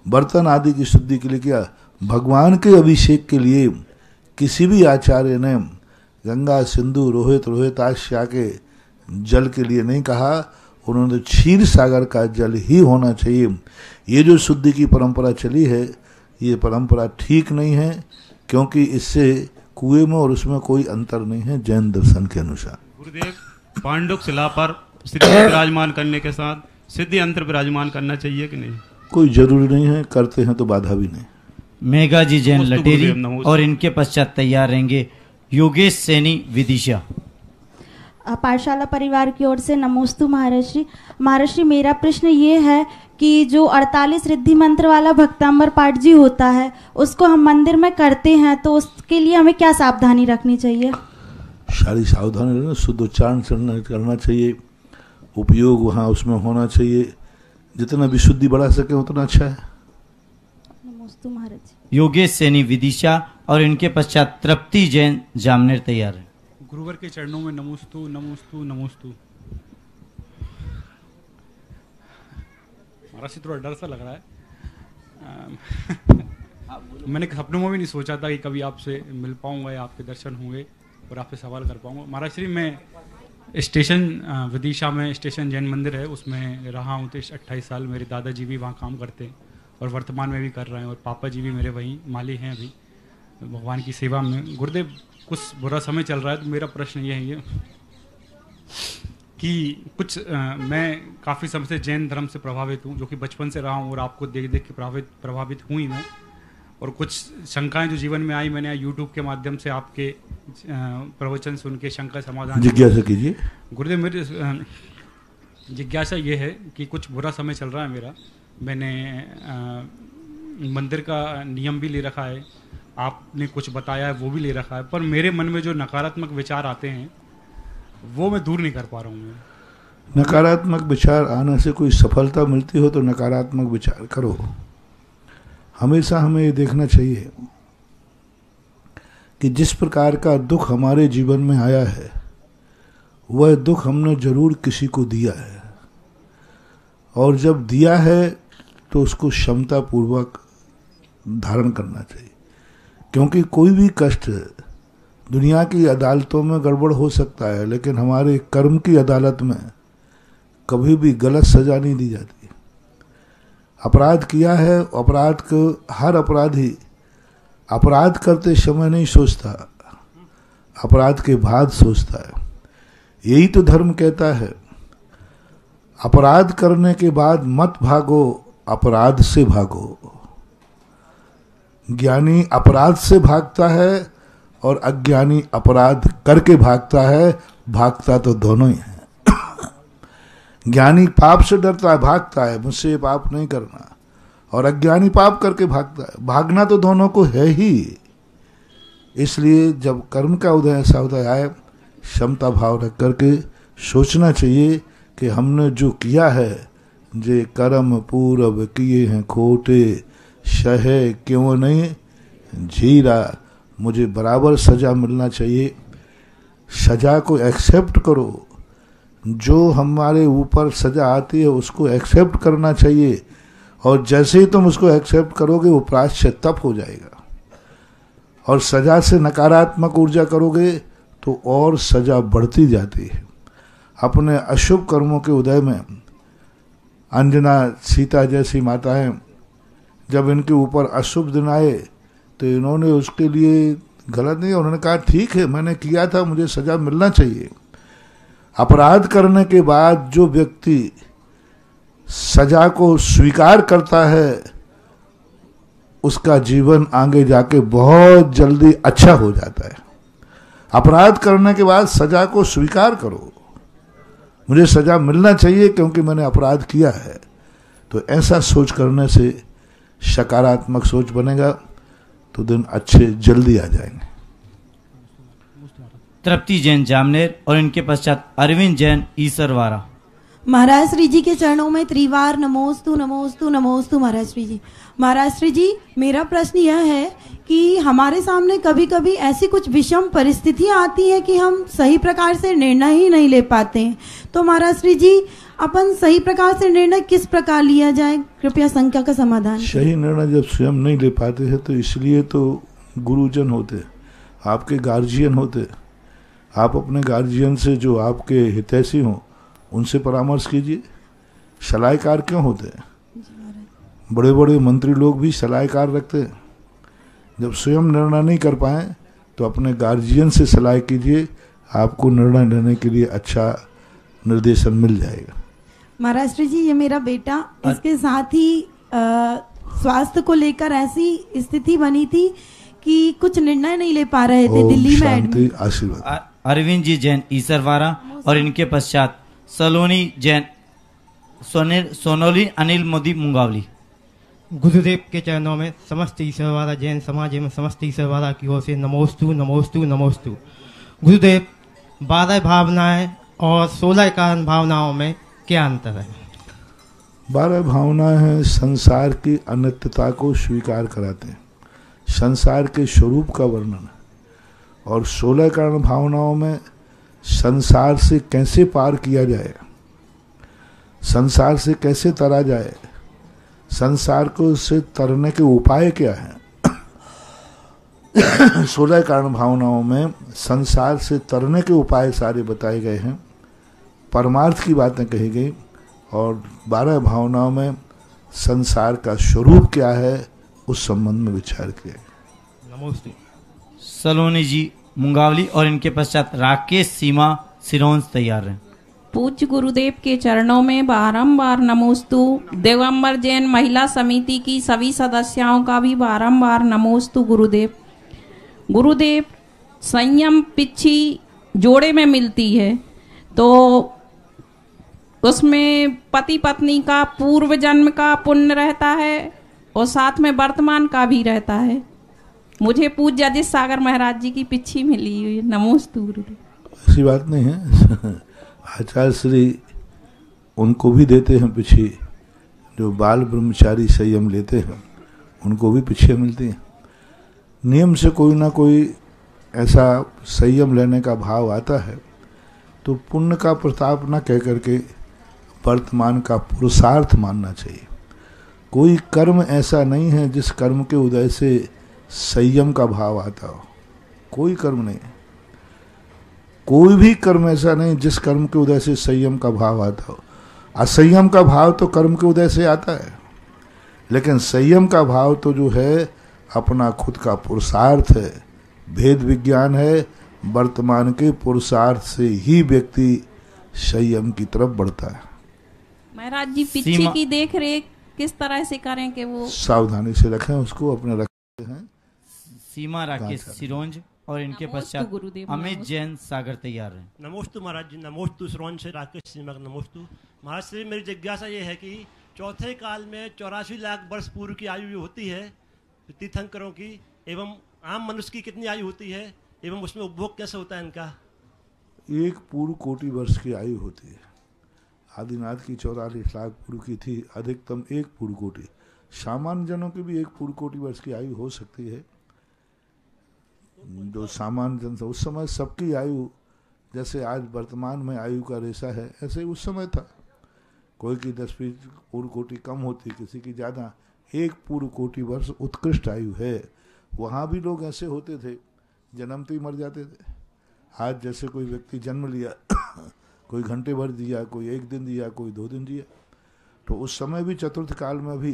बर्तन आदि की शुद्धि के लिए, क्या भगवान के अभिषेक के लिए किसी भी आचार्य ने गंगा सिंधु रोहित रोहिताश्या के जल के लिए नहीं कहा, उन्होंने क्षीर सागर का जल ही होना चाहिए। ये जो शुद्धि की परंपरा चली है ये परंपरा ठीक नहीं है, क्योंकि इससे कुएं में और उसमें कोई अंतर नहीं है जैन दर्शन के अनुसार। गुरुदेव, पांडुक शिला पर श्री विराजमान करने के साथ सिद्धि यंत्र विराजमान करना चाहिए कि नहीं? कोई जरूरी नहीं है, करते हैं तो बाधा भी नहीं। मेघा जी जैन लटेरी और इनके पश्चात तैयार रहेंगे योगेश सैनी विदिशा। पाठशाला परिवार की ओर से नमोस्तु महाराज जी, मेरा प्रश्न ये है कि जो 48 रिद्धि मंत्र वाला भक्तांबर पाठ जी होता है उसको हम मंदिर में करते हैं तो उसके लिए हमें क्या सावधानी रखनी चाहिए? सारी सावधानी रखना, शुद्ध उच्चारण करना चाहिए, उपयोग वहाँ उसमें होना चाहिए, जितना विशुद्धि बढ़ा सके उतना अच्छा है। नमोस्तु महाराज। योगेश सैनी विदिशा और इनके पश्चात तृप्ति जैन जामनेर तैयार है। गुरुवर के चरणों में नमोस्तु नमोस्तु नमोस्तु। महाराज से थोड़ा डर सा लग रहा है। मैंने सपनों में भी नहीं सोचा था कि कभी आपसे मिल पाऊंगा या आपके दर्शन होंगे और आपसे सवाल कर पाऊंगा। महाराज श्री, मैं स्टेशन विदिशा में स्टेशन जैन मंदिर है उसमें रहा हूँ 28 साल। मेरे दादाजी भी वहाँ काम करते हैं और वर्तमान में भी कर रहे हैं, और पापा जी भी मेरे वहीं माली हैं अभी भगवान की सेवा में। गुरुदेव, कुछ बुरा समय चल रहा है तो मेरा प्रश्न ये है कि कुछ मैं काफ़ी समय से जैन धर्म से प्रभावित हूँ, जो कि बचपन से रहा हूँ और आपको देख देख के प्रभावित हुई मैं, और कुछ शंकाएं जो जीवन में आई मैंने यूट्यूब के माध्यम से आपके प्रवचन सुन के शंका समाधान। जिज्ञासा कीजिए गुरुदेव। मेरी जिज्ञासा ये है कि कुछ बुरा समय चल रहा है मेरा, मैंने मंदिर का नियम भी ले रखा है, आपने कुछ बताया है वो भी ले रखा है, पर मेरे मन में जो नकारात्मक विचार आते हैं वो मैं दूर नहीं कर पा रहा हूँ। नकारात्मक विचार आने से कोई सफलता मिलती हो तो नकारात्मक विचार करो। हमेशा हमें ये देखना चाहिए कि जिस प्रकार का दुख हमारे जीवन में आया है वह दुख हमने जरूर किसी को दिया है, और जब दिया है तो उसको क्षमता पूर्वक धारण करना चाहिए, क्योंकि कोई भी कष्ट दुनिया की अदालतों में गड़बड़ हो सकता है लेकिन हमारे कर्म की अदालत में कभी भी गलत सजा नहीं दी जाती। अपराध किया है, अपराध को हर अपराधी अपराध करते समय नहीं सोचता, अपराध के बाद सोचता है। यही तो धर्म कहता है, अपराध करने के बाद मत भागो, अपराध से भागो। ज्ञानी अपराध से भागता है और अज्ञानी अपराध करके भागता है, भागता तो दोनों ही है। ज्ञानी पाप से डरता है, भागता है मुझसे पाप नहीं करना, और अज्ञानी पाप करके भागता है, भागना तो दोनों को है ही। इसलिए जब कर्म का उदय ऐसा उदय आए, क्षमता भाव रख करके सोचना चाहिए कि हमने जो किया है, जे कर्म पूर्व किए हैं खोटे, सहे क्यों नहीं झीरा, मुझे बराबर सजा मिलना चाहिए। सजा को एक्सेप्ट करो, जो हमारे ऊपर सजा आती है उसको एक्सेप्ट करना चाहिए, और जैसे ही तुम उसको एक्सेप्ट करोगे वो प्रायश्चित तप हो जाएगा। और सजा से नकारात्मक ऊर्जा करोगे तो और सजा बढ़ती जाती है। अपने अशुभ कर्मों के उदय में अंजना सीता जैसी माताएं, जब इनके ऊपर अशुभ दिन आए तो इन्होंने उसके लिए गलत नहीं, उन्होंने कहा ठीक है मैंने किया था, मुझे सजा मिलना चाहिए। अपराध करने के बाद जो व्यक्ति सजा को स्वीकार करता है उसका जीवन आगे जाके बहुत जल्दी अच्छा हो जाता है। अपराध करने के बाद सजा को स्वीकार करो, मुझे सजा मिलना चाहिए क्योंकि मैंने अपराध किया है। तो ऐसा सोच करने से सकारात्मक सोच बनेगा तो दिन अच्छे जल्दी आ जाएंगे। तृप्ति जैन जामनेर और इनके पश्चात अरविंद जैन ईसरवारा। महाराज श्री जी के चरणों में त्रिवार नमोस्तु नमोस्तु नमोस्तु। महाराज श्री जी, महाराज श्री जी, मेरा प्रश्न यह है कि हमारे सामने कभी कभी ऐसी कुछ विषम परिस्थितियां आती हैं कि हम सही प्रकार से निर्णय ही नहीं ले पाते हैं। तो महाराज श्री जी, अपन सही प्रकार से निर्णय किस प्रकार लिया जाए, कृपया शंका का समाधान। सही निर्णय जब स्वयं नहीं ले पाते हैं तो इसलिए तो गुरुजन होते, आपके गार्जियन होते। आप अपने गार्जियन से जो आपके हितैषी हों उनसे परामर्श कीजिए। सलाहकार क्यों होते हैं? बड़े बड़े मंत्री लोग भी सलाहकार रखते हैं। जब स्वयं निर्णय नहीं कर पाए तो अपने गार्जियन से सलाह कीजिए, आपको निर्णय लेने के लिए अच्छा निर्देशन मिल जाएगा। महाराज श्री जी, ये मेरा बेटा, इसके साथ ही स्वास्थ्य को लेकर ऐसी स्थिति बनी थी कि कुछ निर्णय नहीं ले पा रहे थे, दिल्ली में एडमिट। आशीर्वाद। अरविंद जी जैन ईसरवारा और इनके पश्चात सलोनी जैन सोनोली अनिल मोदी मुंगावली। गुरुदेव के चरणों में समस्त ईश्वरवादा जैन समाज एवं समस्त ईश्वरवादा की ओर से नमोस्तु नमोस्तु नमोस्तु। गुरुदेव, 12 भावनाएं और 16 कारण भावनाओं में क्या अंतर है? 12 भावनाएं हैं संसार की अनित्यता को स्वीकार कराते हैं, संसार के स्वरूप का वर्णन है। और 16 कारण भावनाओं में संसार से कैसे पार किया जाए, संसार से कैसे तरा जाए, संसार को से तरने के उपाय क्या हैं। 16 कारण भावनाओं में संसार से तरने के उपाय सारे बताए गए हैं, परमार्थ की बातें कही गई। और 12 भावनाओं में संसार का स्वरूप क्या है उस संबंध में विचार किया। नमस्ते। सलोनी जी मुंगावली और इनके पश्चात राकेश सीमा सिरोंज तैयार हैं। पूज्य गुरुदेव के चरणों में बारंबार नमोस्तु। देवंबर जैन महिला समिति की सभी सदस्यों का भी बारंबार नमोस्तु। गुरुदेव, गुरुदेव, संयम पिच्छी जोड़े में मिलती है तो उसमें पति पत्नी का पूर्व जन्म का पुण्य रहता है और साथ में वर्तमान का भी रहता है। मुझे पूज्य अजित सागर महाराज जी की पिच्छी मिली हुई। नमोस्तु गुरुदेव। ऐसी बात नहीं है, आचार्य श्री उनको भी देते हैं पिछी, जो बाल ब्रह्मचारी संयम लेते हैं उनको भी पिछियाँ मिलती हैं। नियम से कोई ना कोई ऐसा संयम लेने का भाव आता है तो पुण्य का प्रताप न कह करके वर्तमान का पुरुषार्थ मानना चाहिए। कोई कर्म ऐसा नहीं है जिस कर्म के उदय से संयम का भाव आता हो, कोई कर्म नहीं है। कोई भी कर्म ऐसा नहीं जिस कर्म के उदय से संयम का भाव आता हो। असंयम का भाव तो कर्म के उदय से आता है, लेकिन संयम का भाव तो जो है अपना खुद का पुरुषार्थ है, भेद विज्ञान है। वर्तमान के पुरुषार्थ से ही व्यक्ति संयम की तरफ बढ़ता है। महाराज जी, पिच्छी की देख रेख किस तरह से करें कि वो सावधानी से रखें, उसको अपने रखते हैं। सीमा राकेश सिरोंज और इनके पश्चात अमित जैन सागर तैयार हैं। नमोस्तु महाराज जी। नमोस्तु सिरोंज से राकेश सीमा का नमोस्तु। महाराज श्री, मेरी जिज्ञासा ये है कि चौथे काल में 84 लाख वर्ष पूर्व की आयु होती है तीर्थंकरों की, एवं आम मनुष्य की कितनी आयु होती है, एवं उसमें उपभोग कैसे होता है इनका? 1 पूर्व कोटि वर्ष की आयु होती है। आदिनाथ की 44 लाख पूर्व की थी, अधिकतम 1 पूर्व कोटि। सामान्य जनों की भी 1 पूर्व कोटि वर्ष की आयु हो सकती है। जो सामान्य जन था उस समय सबकी आयु जैसे आज वर्तमान में आयु का रेशा है, ऐसे उस समय था। कोई की 10-20 पूर्व कोटि कम होती, किसी की ज़्यादा। 1 पूर्व कोटि वर्ष उत्कृष्ट आयु है। वहाँ भी लोग ऐसे होते थे, जन्मते ही मर जाते थे। आज जैसे कोई व्यक्ति जन्म लिया कोई घंटे भर दिया, कोई 1 दिन दिया, कोई 2 दिन दिया, तो उस समय भी चतुर्थ काल में भी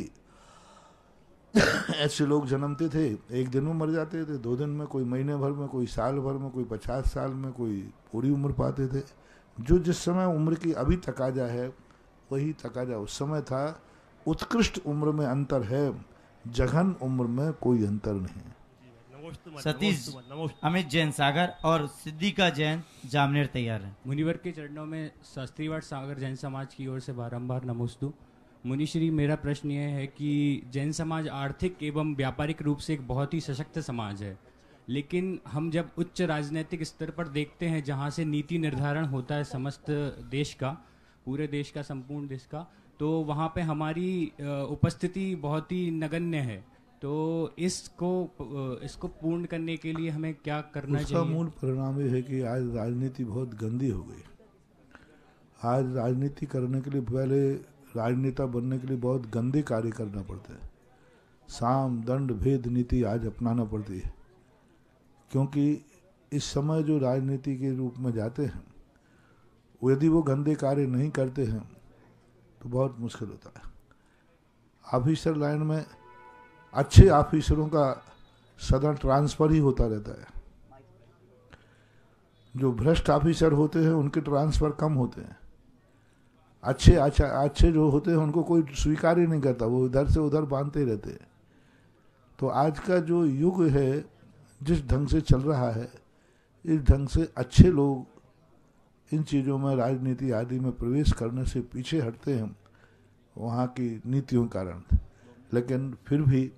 ऐसे लोग जन्मते थे, 1 दिन में मर जाते थे, 2 दिन में, कोई महीने भर में, कोई साल भर में, कोई 50 साल में, कोई पूरी उम्र पाते थे। जो जिस समय उम्र की अभी तकाजा है वही तकाजा उस समय था। उत्कृष्ट उम्र में अंतर है, जघन उम्र में कोई अंतर नहीं। सतीश अमित जैन सागर और सिद्धिका जैन जामनेर तैयार है। मुनिवर के चरणों में शास्त्रीवाड़ सागर जैन समाज की ओर से बारंबार नमोस्तु। मुनिश्री, मेरा प्रश्न यह है कि जैन समाज आर्थिक एवं व्यापारिक रूप से एक बहुत ही सशक्त समाज है, लेकिन हम जब उच्च राजनीतिक स्तर पर देखते हैं जहां से नीति निर्धारण होता है समस्त देश का, पूरे देश का, संपूर्ण देश का, तो वहां पे हमारी उपस्थिति बहुत ही नगण्य है। तो इसको पूर्ण करने के लिए हमें क्या करना चाहिए? उसका मूल परिणाम ये है कि आज राजनीति बहुत गंदी हो गई। आज राजनीति करने के लिए, पहले राजनेता बनने के लिए बहुत गंदे कार्य करना पड़ता है। साम दंड भेद नीति आज अपनाना पड़ती है, क्योंकि इस समय जो राजनीति के रूप में जाते हैं, यदि वो गंदे कार्य नहीं करते हैं तो बहुत मुश्किल होता है। ऑफिसर लाइन में अच्छे ऑफिसरों का सदा ट्रांसफर ही होता रहता है। जो भ्रष्ट ऑफिसर होते हैं उनके ट्रांसफर कम होते हैं। अच्छे जो होते हैं उनको कोई स्वीकार ही नहीं करता, वो इधर से उधर बांधते रहते हैं। तो आज का जो युग है, जिस ढंग से चल रहा है, इस ढंग से अच्छे लोग इन चीज़ों में, राजनीति आदि में प्रवेश करने से पीछे हटते हैं वहाँ की नीतियों के कारण। लेकिन फिर भी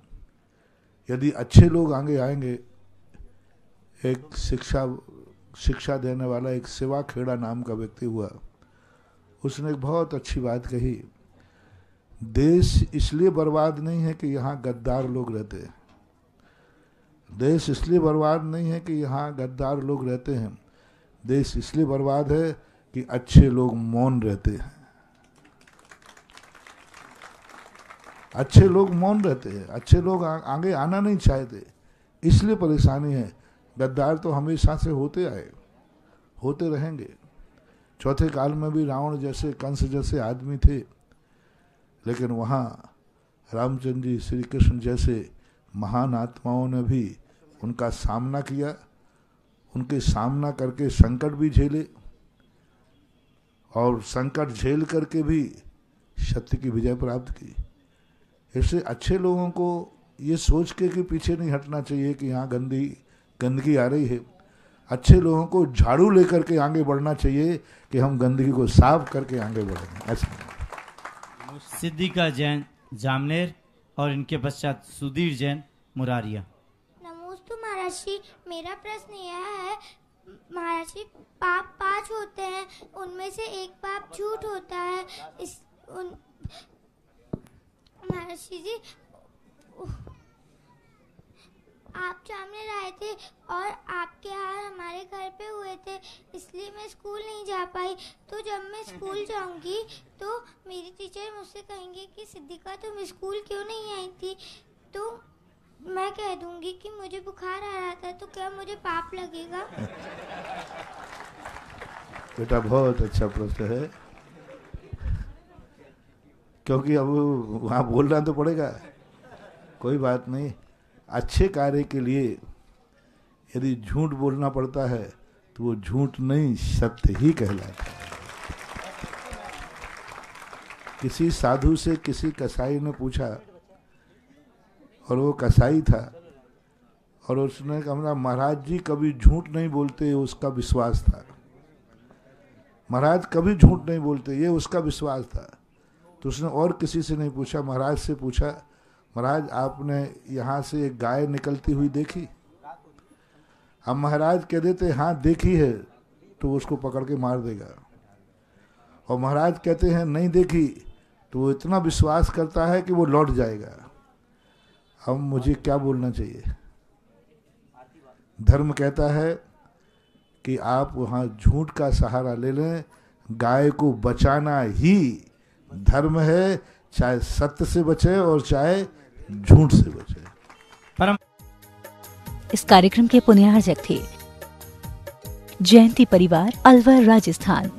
यदि अच्छे लोग आगे आएंगे, एक शिक्षा देने वाला एक सेवा खेड़ा नाम का व्यक्ति हुआ, उसने एक बहुत अच्छी बात कही, देश इसलिए बर्बाद नहीं है कि यहाँ गद्दार लोग रहते हैं। देश इसलिए बर्बाद नहीं है कि यहाँ गद्दार लोग रहते हैं। देश इसलिए बर्बाद है कि अच्छे लोग मौन रहते हैं। अच्छे लोग मौन रहते हैं, अच्छे लोग आगे आना नहीं चाहते, इसलिए परेशानी है। गद्दार तो हमेशा से होते आए, होते रहेंगे। चौथे काल में भी रावण जैसे, कंस जैसे आदमी थे, लेकिन वहाँ रामचंद्र जी, श्री कृष्ण जैसे महान आत्माओं ने भी उनका सामना किया, उनके सामना करके संकट भी झेले, और संकट झेल करके भी सत्य की विजय प्राप्त की। इससे अच्छे लोगों को ये सोच के कि पीछे नहीं हटना चाहिए कि यहाँ गंदगी आ रही है। अच्छे लोगों को झाड़ू लेकर के आगे बढ़ना चाहिए कि हम गंदगी को साफ करके आगे बढ़ेंगे। ऐसा सिद्धिका जैन जामनेर और इनके पश्चात सुधीर जैन मुरारिया। नमोस्तु महाराज जी, मेरा प्रश्न यह है, महाराज जी पाप 5 होते हैं, उनमें से एक पाप झूठ होता है। महाराज जी आप जामनेर आए थे और आपके हार हमारे घर पे हुए थे, इसलिए मैं स्कूल नहीं जा पाई। तो जब मैं स्कूल जाऊंगी तो मेरी टीचर मुझसे कहेंगे कि सिद्धिका तुम स्कूल क्यों नहीं आई थी, तो मैं कह दूंगी कि मुझे बुखार आ रहा था। तो क्या मुझे पाप लगेगा? बेटा बहुत अच्छा प्रश्न है, क्योंकि अब वहाँ बोलना तो पड़ेगा। कोई बात नहीं, अच्छे कार्य के लिए यदि झूठ बोलना पड़ता है तो वो झूठ नहीं, सत्य ही कहलाता है। किसी साधु से किसी कसाई ने पूछा, और वो कसाई था, और उसने कहा महाराज जी कभी झूठ नहीं बोलते, उसका विश्वास था। महाराज कभी झूठ नहीं बोलते, ये उसका विश्वास था। तो उसने और किसी से नहीं पूछा, महाराज से पूछा, महाराज आपने यहाँ से एक गाय निकलती हुई देखी? हम महाराज कह देते हाँ देखी है, तो उसको पकड़ के मार देगा। और महाराज कहते हैं नहीं देखी, तो वो इतना विश्वास करता है कि वो लौट जाएगा। अब मुझे क्या बोलना चाहिए? धर्म कहता है कि आप वहाँ झूठ का सहारा ले लें, गाय को बचाना ही धर्म है, चाहे सत्य से बचे और चाहे झूठ से बचे। इस कार्यक्रम के पुण्यार्जक थे जयंती परिवार, अलवर, राजस्थान।